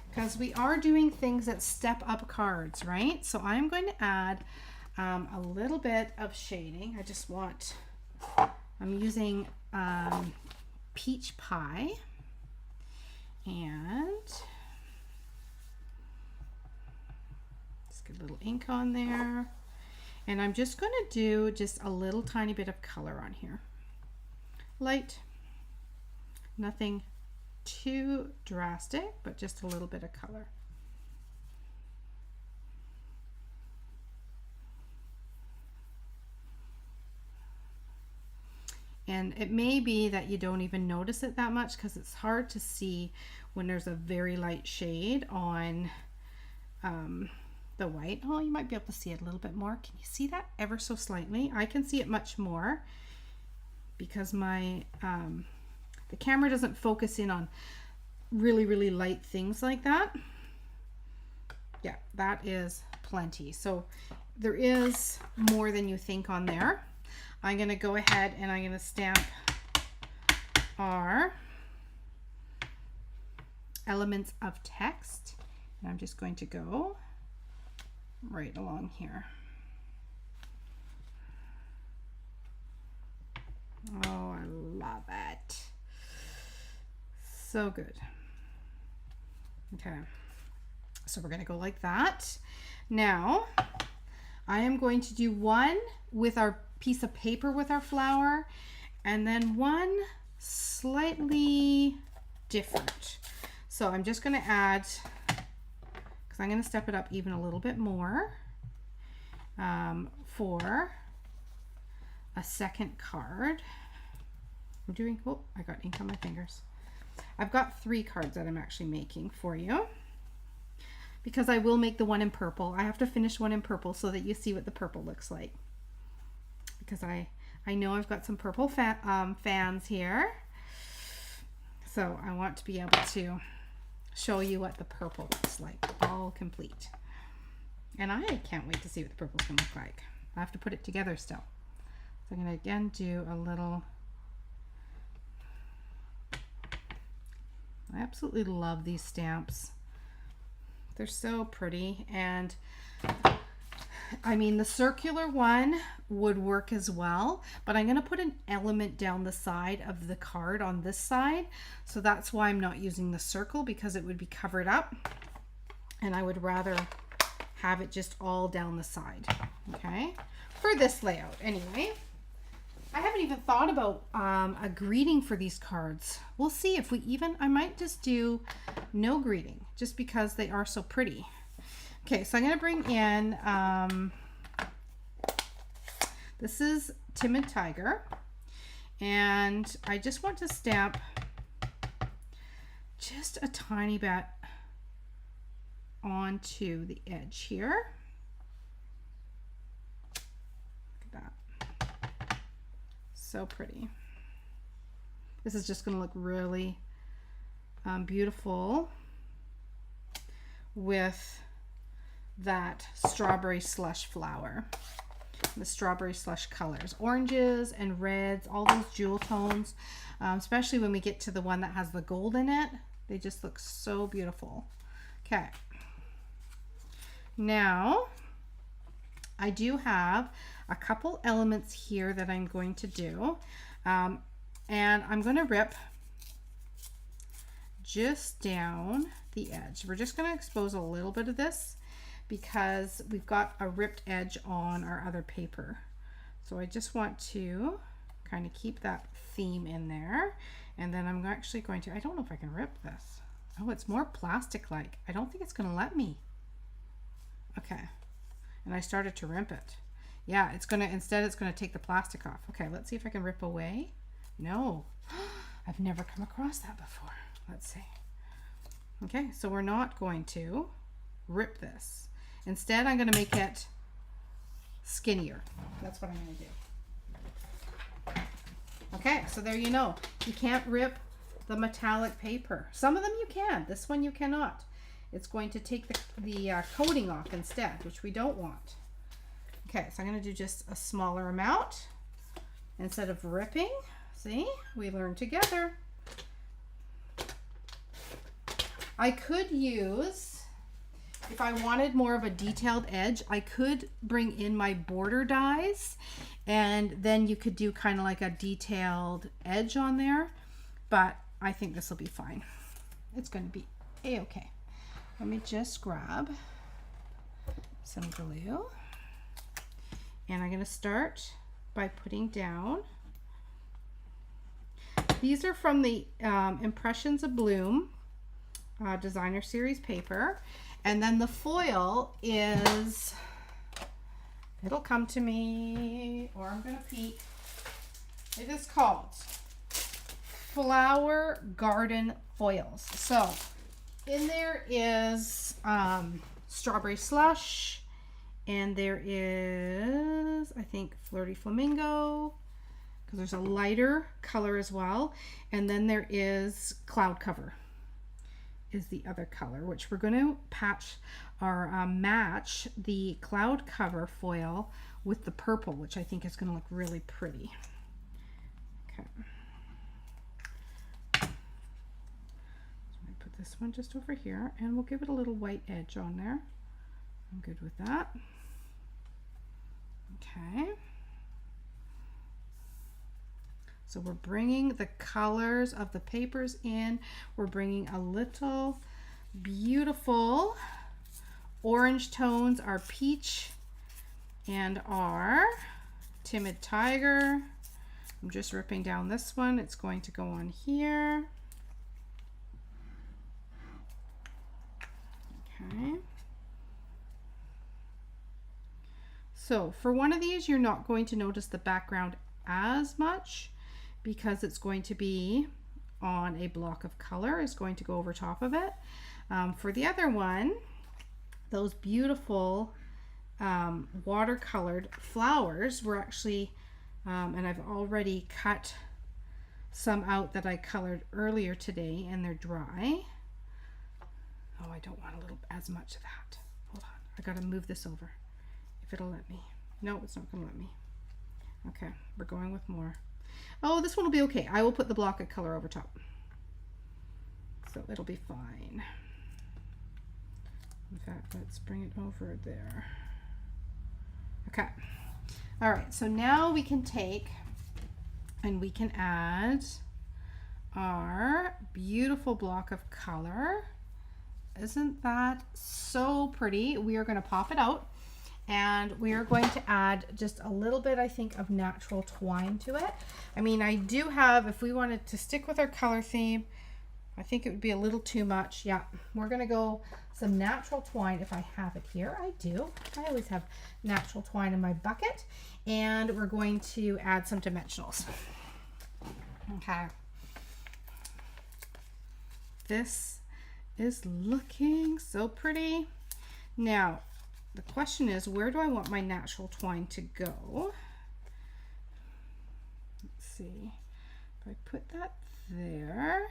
Because we are doing things that step up cards, right? So I'm going to add a little bit of shading. I'm using Peach Pie, and just get a little ink on there. And I'm just going to do just a little tiny bit of color on here. Light, nothing too drastic, but just a little bit of color. And it may be that you don't even notice it that much because it's hard to see when there's a very light shade on the white. Oh, you might be able to see it a little bit more. Can you see that ever so slightly? I can see it much more because my the camera doesn't focus in on really light things like that. Yeah, that is plenty. So there is more than you think on there. I'm going to go ahead and I'm going to stamp our Elements of Text, and I'm just going to go right along here. Oh, I love it. So good. Okay, so we're going to go like that. Now, I am going to do one with our piece of paper with our flower, and then one slightly different. So I'm just going to add, because I'm going to step it up even a little bit more for a second card. I'm doing, oh, I got ink on my fingers. I've got 3 cards that I'm actually making for you, because I will make the one in purple. I have to finish one in purple so that you see what the purple looks like, because I know I've got some purple fans here, so I want to be able to show you what the purple looks like, all complete. And I can't wait to see what the purple's gonna look like. I have to put it together still. So I'm gonna again do a little, I absolutely love these stamps. They're so pretty, and I mean the circular one would work as well, but I'm going to put an element down the side of the card on this side, so that's why I'm not using the circle, because it would be covered up, and I would rather have it just all down the side. Okay, for this layout anyway. I haven't even thought about a greeting for these cards. We'll see if we even, I might just do no greeting, just because they are so pretty. Okay, so I'm going to bring in, this is Timid Tiger, and I just want to stamp just a tiny bit onto the edge here. Look at that. So pretty. This is just going to look really beautiful with that strawberry slush flower, the strawberry slush colors, oranges and reds, all those jewel tones, especially when we get to the one that has the gold in it. They just look so beautiful. Okay, now I do have a couple elements here that I'm going to do, and I'm going to rip just down the edge. We're just going to expose a little bit of this because we've got a ripped edge on our other paper. So I just want to kind of keep that theme in there. And then I'm actually going to, I don't know if I can rip this. Oh, it's more plastic-like. I don't think it's going to let me. Okay. And I started to rip it. Yeah, it's going to, instead it's going to take the plastic off. Okay, let's see if I can rip away. No. I've never come across that before. Let's see. Okay, so we're not going to rip this. Instead, I'm going to make it skinnier. That's what I'm going to do. Okay, so there you know. You can't rip the metallic paper. Some of them you can. This one you cannot. It's going to take the coating off instead, which we don't want. Okay, so I'm going to do just a smaller amount instead of ripping. See, we learned together. I could use, if I wanted more of a detailed edge, I could bring in my border dies, and then you could do kind of like a detailed edge on there, but I think this will be fine. It's going to be a-okay. Let me just grab some glue, and I'm going to start by putting down, these are from the Impressions of Bloom designer series paper, and then the foil is, it'll come to me, or I'm gonna peek. It is called Flower Garden Foils. So in there is strawberry slush, and there is, I think, flirty flamingo, because there's a lighter color as well, and then there is cloud cover is the other color, which we're going to patch or match the cloud cover foil with the purple, which I think is going to look really pretty. Okay. So I put this one just over here, and we'll give it a little white edge on there. I'm good with that. Okay. So we're bringing the colors of the papers in. We're bringing a little beautiful orange tones, our peach and our timid tiger. I'm just ripping down this one. It's going to go on here. Okay. So for one of these, you're not going to notice the background as much because it's going to be on a block of color. It's going to go over top of it. For the other one, those beautiful watercolored flowers were actually, and I've already cut some out that I colored earlier today, and they're dry. Oh, I don't want a little as much of that. Hold on, I gotta move this over if it'll let me. No, it's not gonna let me. Okay, we're going with more. Oh, this one will be okay. I will put the block of color over top, so it'll be fine. In fact, let's bring it over there. Okay. All right, so now we can take and we can add our beautiful block of color. Isn't that so pretty? We are going to pop it out and we are going to add just a little bit, I think, of natural twine to it. I mean, I do have, if we wanted to stick with our color theme, I think it would be a little too much. Yeah, we're going to go some natural twine if I have it here. I do. I always have natural twine in my bucket. And we're going to add some dimensionals. Okay. This is looking so pretty. Now, the question is, where do I want my natural twine to go? Let's see. If I put that there,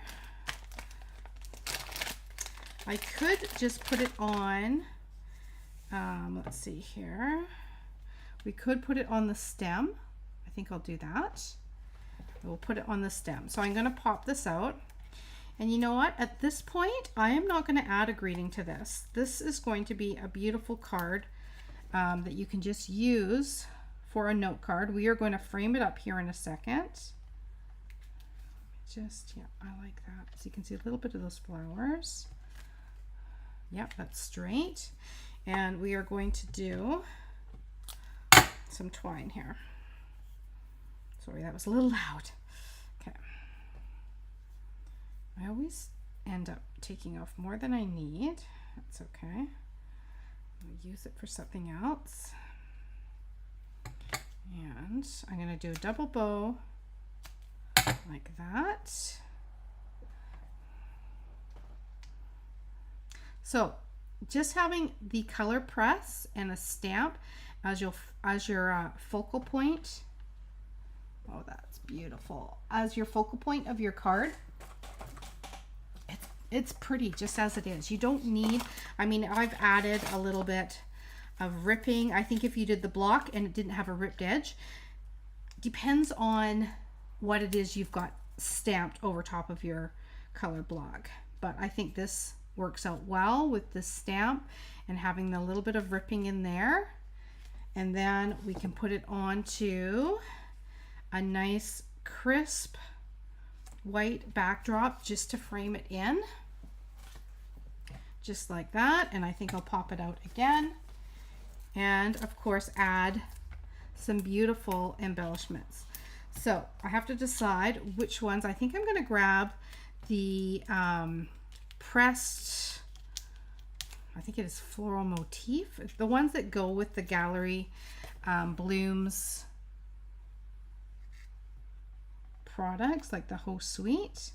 I could just put it on, let's see here. We could put it on the stem. I think I'll do that. We'll put it on the stem. So I'm going to pop this out. And you know what? At this point, I am not going to add a greeting to this. This is going to be a beautiful card that you can just use for a note card. We are going to frame it up here in a second. Just, yeah, I like that. So you can see a little bit of those flowers. Yep, that's straight. And we are going to do some twine here. Sorry, that was a little loud. Okay. I always end up taking off more than I need. That's okay. I'll use it for something else. And I'm going to do a double bow like that. So just having the color press and a stamp as your focal point. Oh, that's beautiful. As your focal point of your card. It's pretty just as it is. You don't need, I mean, I've added a little bit of ripping. I think if you did the block and it didn't have a ripped edge, depends on what it is you've got stamped over top of your color block. But I think this works out well with this stamp and having the little bit of ripping in there. And then we can put it onto a nice crisp white backdrop just to frame it in. Just like that. And I think I'll pop it out again. And of course add some beautiful embellishments. So I have to decide which ones. I think I'm going to grab the pressed, I think it is floral motif, the ones that go with the gallery blooms products, like the whole suite.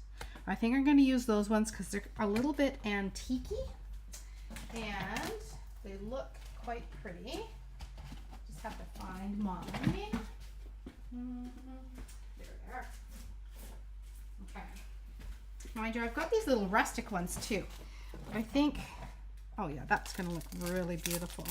I think I'm going to use those ones because they're a little bit antique-y and they look quite pretty. Just have to find mine. There they are. Okay. Mind you, I've got these little rustic ones too. But I think, oh yeah, that's going to look really beautiful.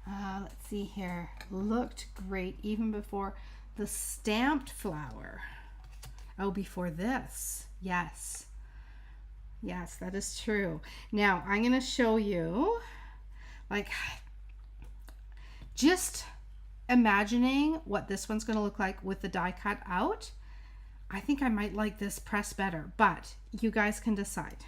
Let's see here. Looked great even before the stamped flower. Oh, before this. Yes. Yes, that is true. Now, I'm going to show you, like, just imagining what this one's going to look like with the die cut out, I think I might like this press better, but you guys can decide.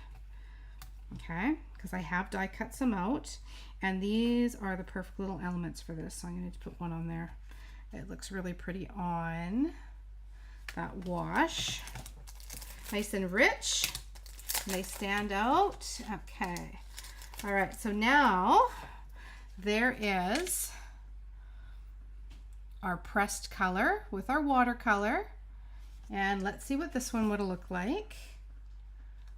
Okay, because I have die cut some out, and these are the perfect little elements for this. So I'm going to put one on there. It looks really pretty on that wash. Nice and rich. And they stand out. Okay. All right, so now there is our pressed color with our watercolor. And let's see what this one would have looked like.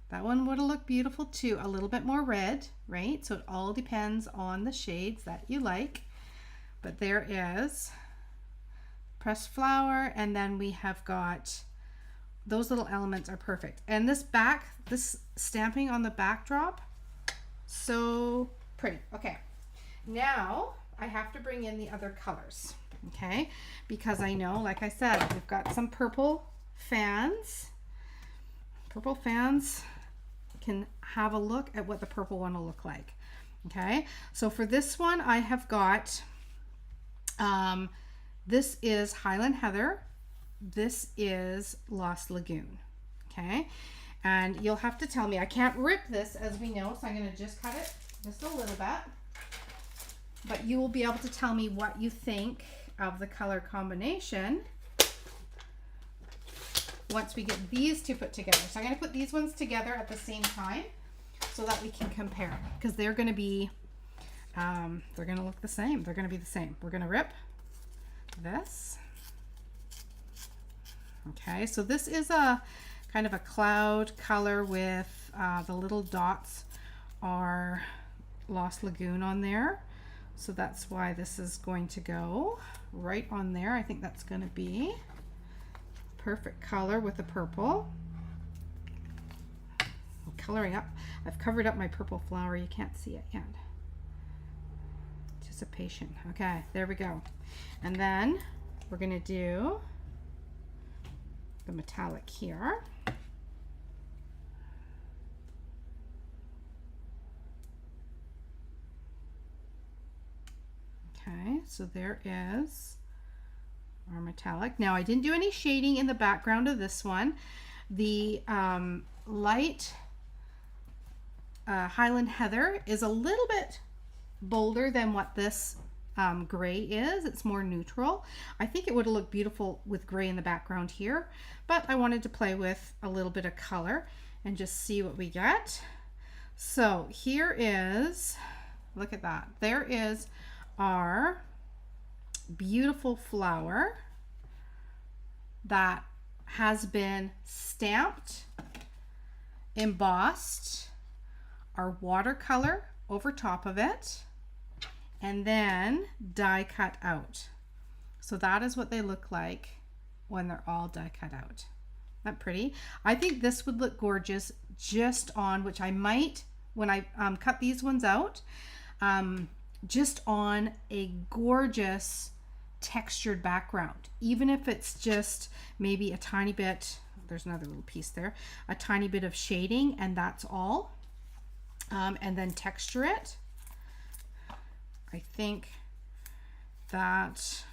That one would have looked beautiful too. A little bit more red, right? So it all depends on the shades that you like. But there is pressed flower, and then we have got those little elements are perfect. And this stamping on the backdrop, so pretty. Okay, now I have to bring in the other colors, okay? Because I know, like I said, we've got some purple fans. Purple fans can have a look at what the purple one will look like. Okay, so for this one I have got this is Highland Heather, this is Lost Lagoon. Okay, and you'll have to tell me, I can't rip this as we know, so I'm going to just cut it just a little bit, but you will be able to tell me what you think of the color combination once we get these two put together. So I'm going to put these ones together at the same time so that we can compare, because they're going to be they're going to look the same. They're going to be the same. We're going to rip this. Okay, so this is a kind of a cloud color with the little dots are Lost Lagoon on there. So that's why this is going to go right on there. I think that's going to be perfect color with the purple. I'm coloring up. I've covered up my purple flower. You can't see it yet. Anticipation. Okay, there we go. And then we're going to do the metallic here. Okay, so there is our metallic. Now I didn't do any shading in the background of this one. The light Highland Heather is a little bit bolder than what this gray is. It's more neutral. I think it would have looked beautiful with gray in the background here, but I wanted to play with a little bit of color and just see what we get. So here is, look at that. There is our beautiful flower that has been stamped, embossed, our watercolor over top of it, and then die cut out. So that is what they look like when they're all die cut out. Isn't that pretty? I think this would look gorgeous just on, which I might, when I cut these ones out, just on a gorgeous textured background, even if it's just maybe a tiny bit, there's another little piece there, a tiny bit of shading, and that's all, and then texture it. I think that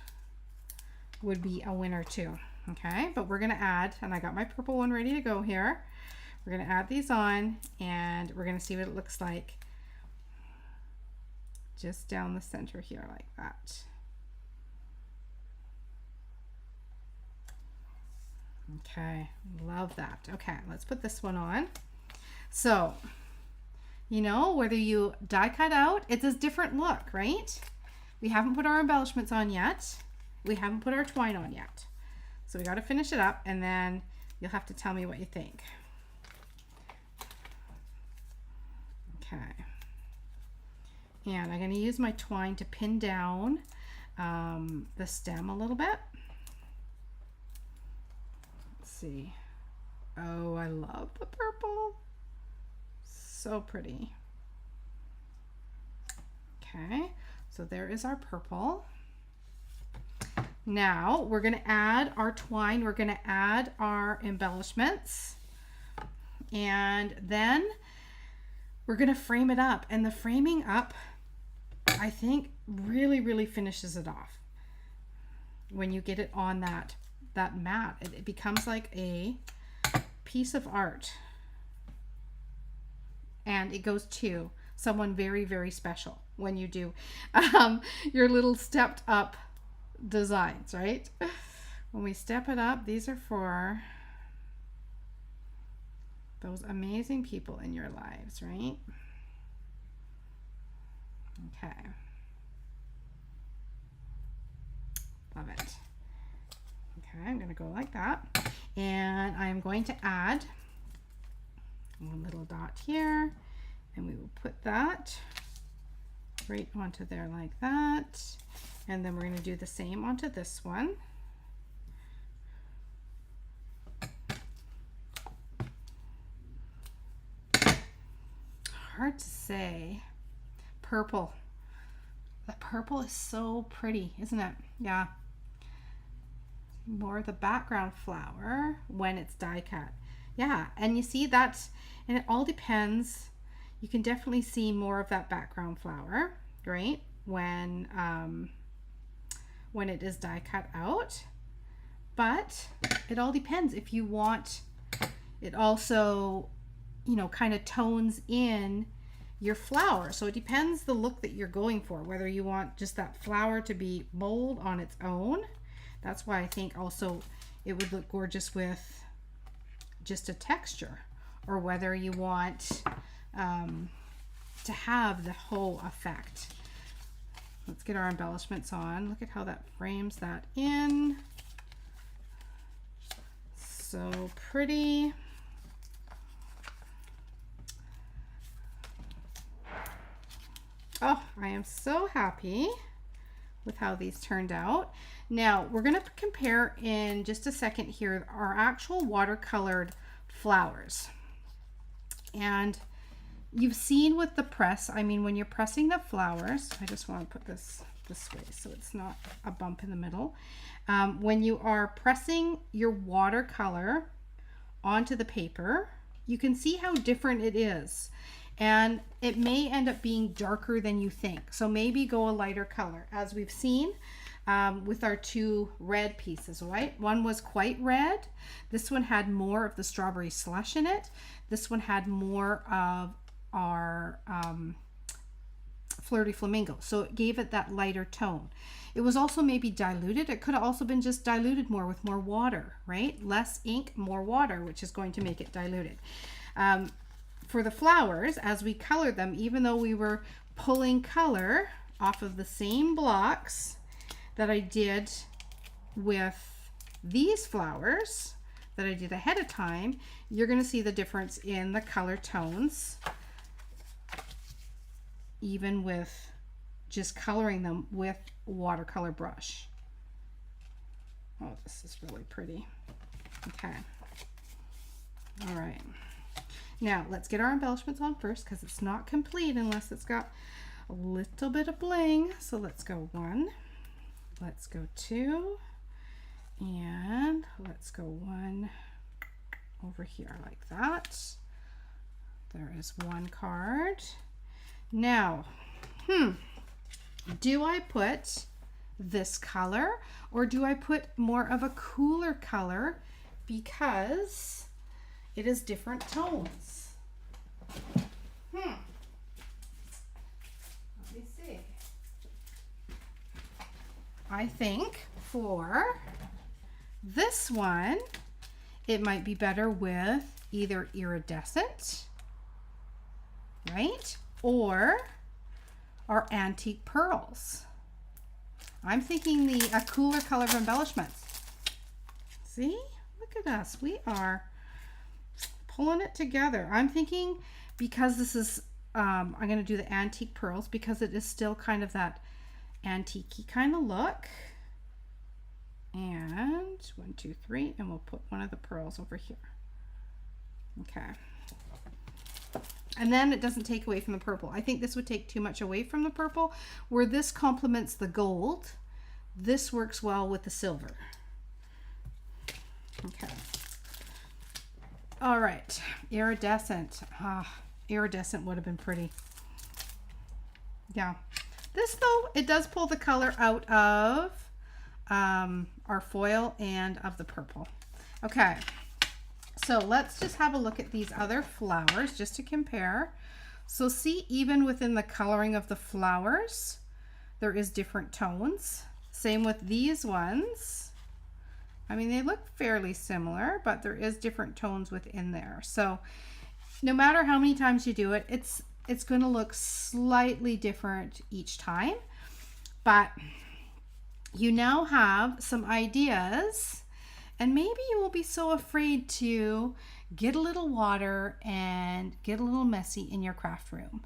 would be a winner too. Okay, but we're gonna add, and I got my purple one ready to go here. We're gonna add these on, and we're gonna see what it looks like just down the center here like that. Okay, love that. Okay, let's put this one on. So, you know, whether you die cut out, it's a different look, right? We haven't put our embellishments on yet. We haven't put our twine on yet. So we got to finish it up, and then you'll have to tell me what you think. Okay. And I'm going to use my twine to pin down the stem a little bit. Let's see. Oh, I love the purple. So pretty. Okay, so there is our purple. Now we're going to add our twine. We're going to add our embellishments. And then we're going to frame it up. And the framing up, I think, really, really finishes it off. when you get it on that mat. It becomes like a piece of art. And it goes to someone very, very special when you do your little stepped up designs, right? When we step it up, these are for those amazing people in your lives, right? Okay. Love it. Okay, I'm going to go like that. And I'm going to add one little dot here, and we will put that right onto there like that. And then we're going to do the same onto this one. Hard to say. Purple. The purple is so pretty, isn't it? Yeah. More of the background flower when it's die cut. Yeah, and you see that, and it all depends. You can definitely see more of that background flower, right? When it is die cut out. But it all depends if you want it also, you know, kind of tones in your flower. So it depends the look that you're going for, whether you want just that flower to be bold on its own. That's why I think also it would look gorgeous with just a texture, or whether you want to have the whole effect. Let's get our embellishments on. Look at how that frames that in. So pretty. Oh, I am so happy with how these turned out. Now we're going to compare in just a second here our actual watercolored flowers. And you've seen with the press, I mean, when you're pressing the flowers, I just want to put this way so it's not a bump in the middle. When you are pressing your watercolor onto the paper, you can see how different it is. And it may end up being darker than you think. So maybe go a lighter color, as we've seen with our two red pieces, right? One was quite red. This one had more of the strawberry slush in it. This one had more of our Flirty Flamingo. So it gave it that lighter tone. It was also maybe diluted. It could have also been just diluted more with more water, right? Less ink, more water, which is going to make it diluted. For the flowers, as we colored them, even though we were pulling color off of the same blocks that I did with these flowers that I did ahead of time, you're going to see the difference in the color tones, even with just coloring them with watercolor brush. Oh, this is really pretty. Okay. All right. Now let's get our embellishments on first, because it's not complete unless it's got a little bit of bling. So let's go 1, let's go 2, and let's go 1 over here like that. There is 1 card. Now, do I put this color, or do I put more of a cooler color because it is different tones? Let me see. I think for this one, it might be better with either iridescent, right? Or our antique pearls. I'm thinking a cooler color of embellishments. See? Look at us. We are pulling it together. I'm thinking, because this is, I'm going to do the antique pearls because it is still kind of that antique-y kind of look. And 1, 2, 3, and we'll put one of the pearls over here. Okay. And then it doesn't take away from the purple. I think this would take too much away from the purple. Where this complements the gold, this works well with the silver. Okay. All right, iridescent. Iridescent would have been pretty. Yeah. This though, it does pull the color out of our foil and of the purple. Okay, so let's just have a look at these other flowers just to compare. So see, even within the coloring of the flowers, there is different tones. Same with these ones. I mean, they look fairly similar, but there is different tones within there. So no matter how many times you do it, it's going to look slightly different each time. But you now have some ideas, and maybe you won't be so afraid to get a little water and get a little messy in your craft room.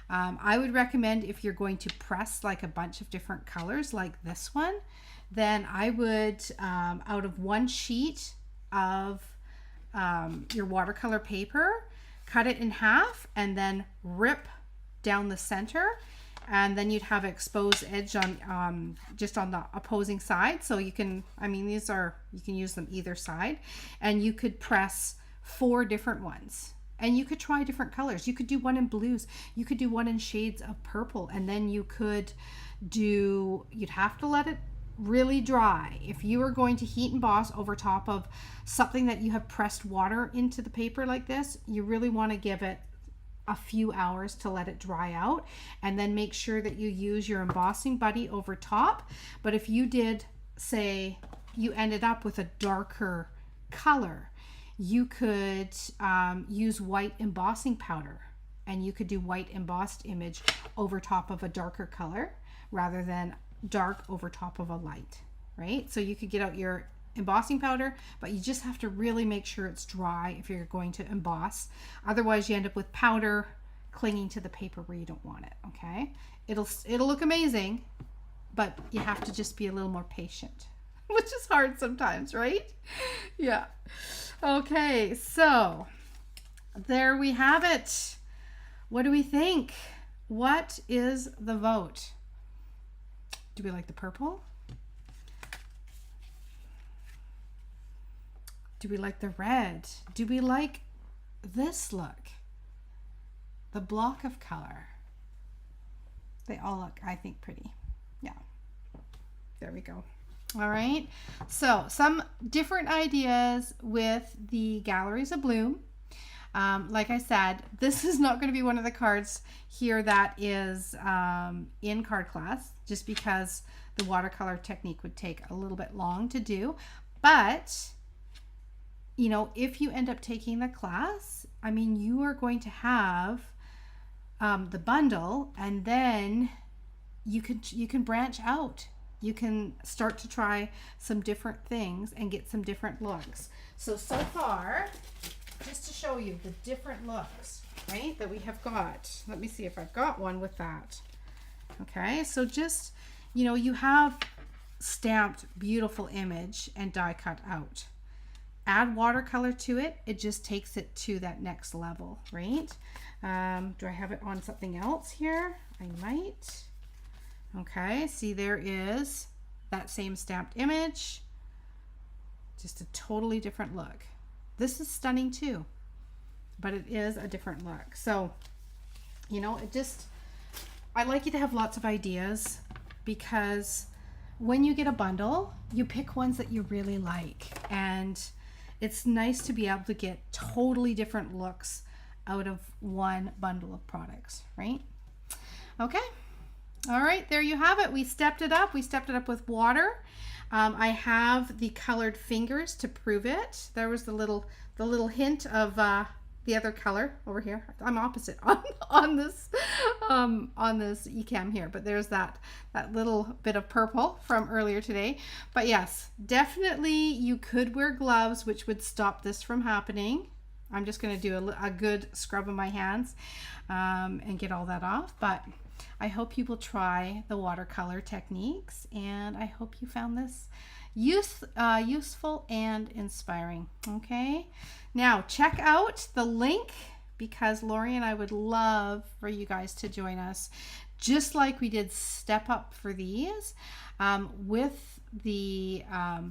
I would recommend, if you're going to press like a bunch of different colors like this one, then I would, out of one sheet of your watercolor paper, cut it in half and then rip down the center, and then you'd have exposed edge on just on the opposing side. So you can, I mean, these are, you can use them either side, and you could press 4 different ones, and you could try different colors. You could do one in blues, you could do one in shades of purple, and then you could do, you'd have to let it really dry. If you are going to heat emboss over top of something that you have pressed water into the paper like this, you really want to give it a few hours to let it dry out, and then make sure that you use your embossing buddy over top. But if you did, say you ended up with a darker color, you could use white embossing powder, and you could do white embossed image over top of a darker color rather than dark over top of a light, right? So you could get out your embossing powder, but you just have to really make sure it's dry if you're going to emboss. Otherwise you end up with powder clinging to the paper where you don't want it. Okay, it'll look amazing, but you have to just be a little more patient, which is hard sometimes, right? Yeah. Okay, so there we have it. What do we think? What is the vote? Do we like the purple? Do we like the red? Do we like this look? The block of color. They all look, I think, pretty. Yeah. There we go. All right. So some different ideas with the Galleries of Bloom. Like I said, this is not going to be one of the cards here that is in card class, just because the watercolor technique would take a little bit long to do. But, you know, if you end up taking the class, I mean, you are going to have the bundle, and then you can branch out. You can start to try some different things and get some different looks. So far, just to show you the different looks, right, that we have got. Let me see if I've got one with that. Okay, so just, you know, you have stamped beautiful image and die cut out. Add watercolor to it, it just takes it to that next level, right? Do I have it on something else here? I might. Okay, see, there is that same stamped image, just a totally different look. This is stunning too, but it is a different look. So, you know, I like you to have lots of ideas, because when you get a bundle, you pick ones that you really like, and it's nice to be able to get totally different looks out of one bundle of products, right? Okay. All right, there you have it. We stepped it up. We stepped it up with water. I have the colored fingers to prove it. There was the little hint of the other color over here. I'm opposite on this eCam here, but there's that little bit of purple from earlier today. But yes, definitely you could wear gloves, which would stop this from happening. I'm just going to do a good scrub of my hands and get all that off. But I hope you will try the watercolor techniques, and I hope you found this useful and inspiring. Okay, now check out the link, because Lori and I would love for you guys to join us, just like we did Step Up for these, with the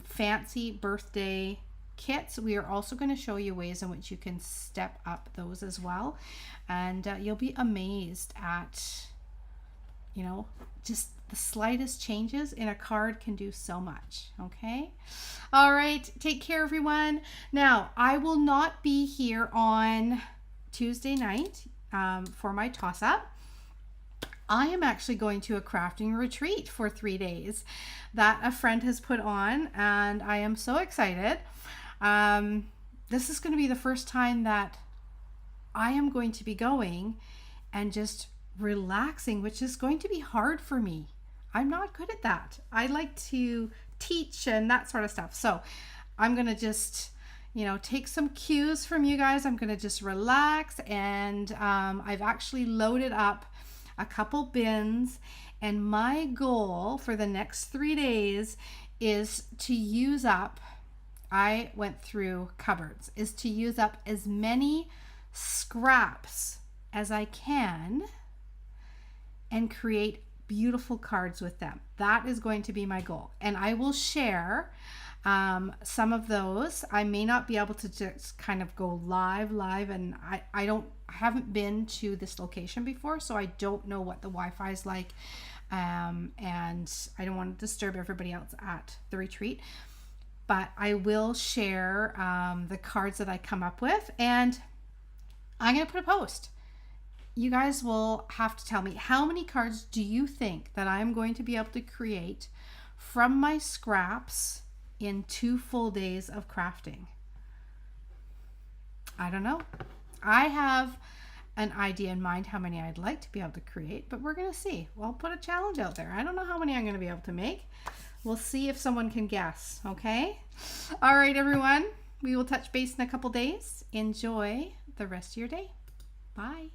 fancy birthday kits. We are also going to show you ways in which you can step up those as well, and you'll be amazed at, you know, just the slightest changes in a card can do so much. Okay. All right. Take care, everyone. Now, I will not be here on Tuesday night for my toss-up. I am actually going to a crafting retreat for 3 days that a friend has put on, and I am so excited. This is going to be the first time that I am going to be going and just relaxing, which is going to be hard for me. I'm not good at that. I like to teach and that sort of stuff. So I'm going to just, take some cues from you guys. I'm going to just relax, and I've actually loaded up a couple bins, and my goal for the next 3 days is to use up, I went through cupboards, is to use up as many scraps as I can and create beautiful cards with them. That is going to be my goal, and I will share some of those. I may not be able to just kind of go live, and I haven't been to this location before, so I don't know what the Wi-Fi is like, and I don't want to disturb everybody else at the retreat, but I will share the cards that I come up with, and I'm going to put a post. You guys will have to tell me, how many cards do you think that I'm going to be able to create from my scraps in 2 full days of crafting? I don't know. I have an idea in mind how many I'd like to be able to create, but we're going to see. Well, I'll put a challenge out there. I don't know how many I'm going to be able to make. We'll see if someone can guess, okay? All right, everyone. We will touch base in a couple days. Enjoy the rest of your day. Bye.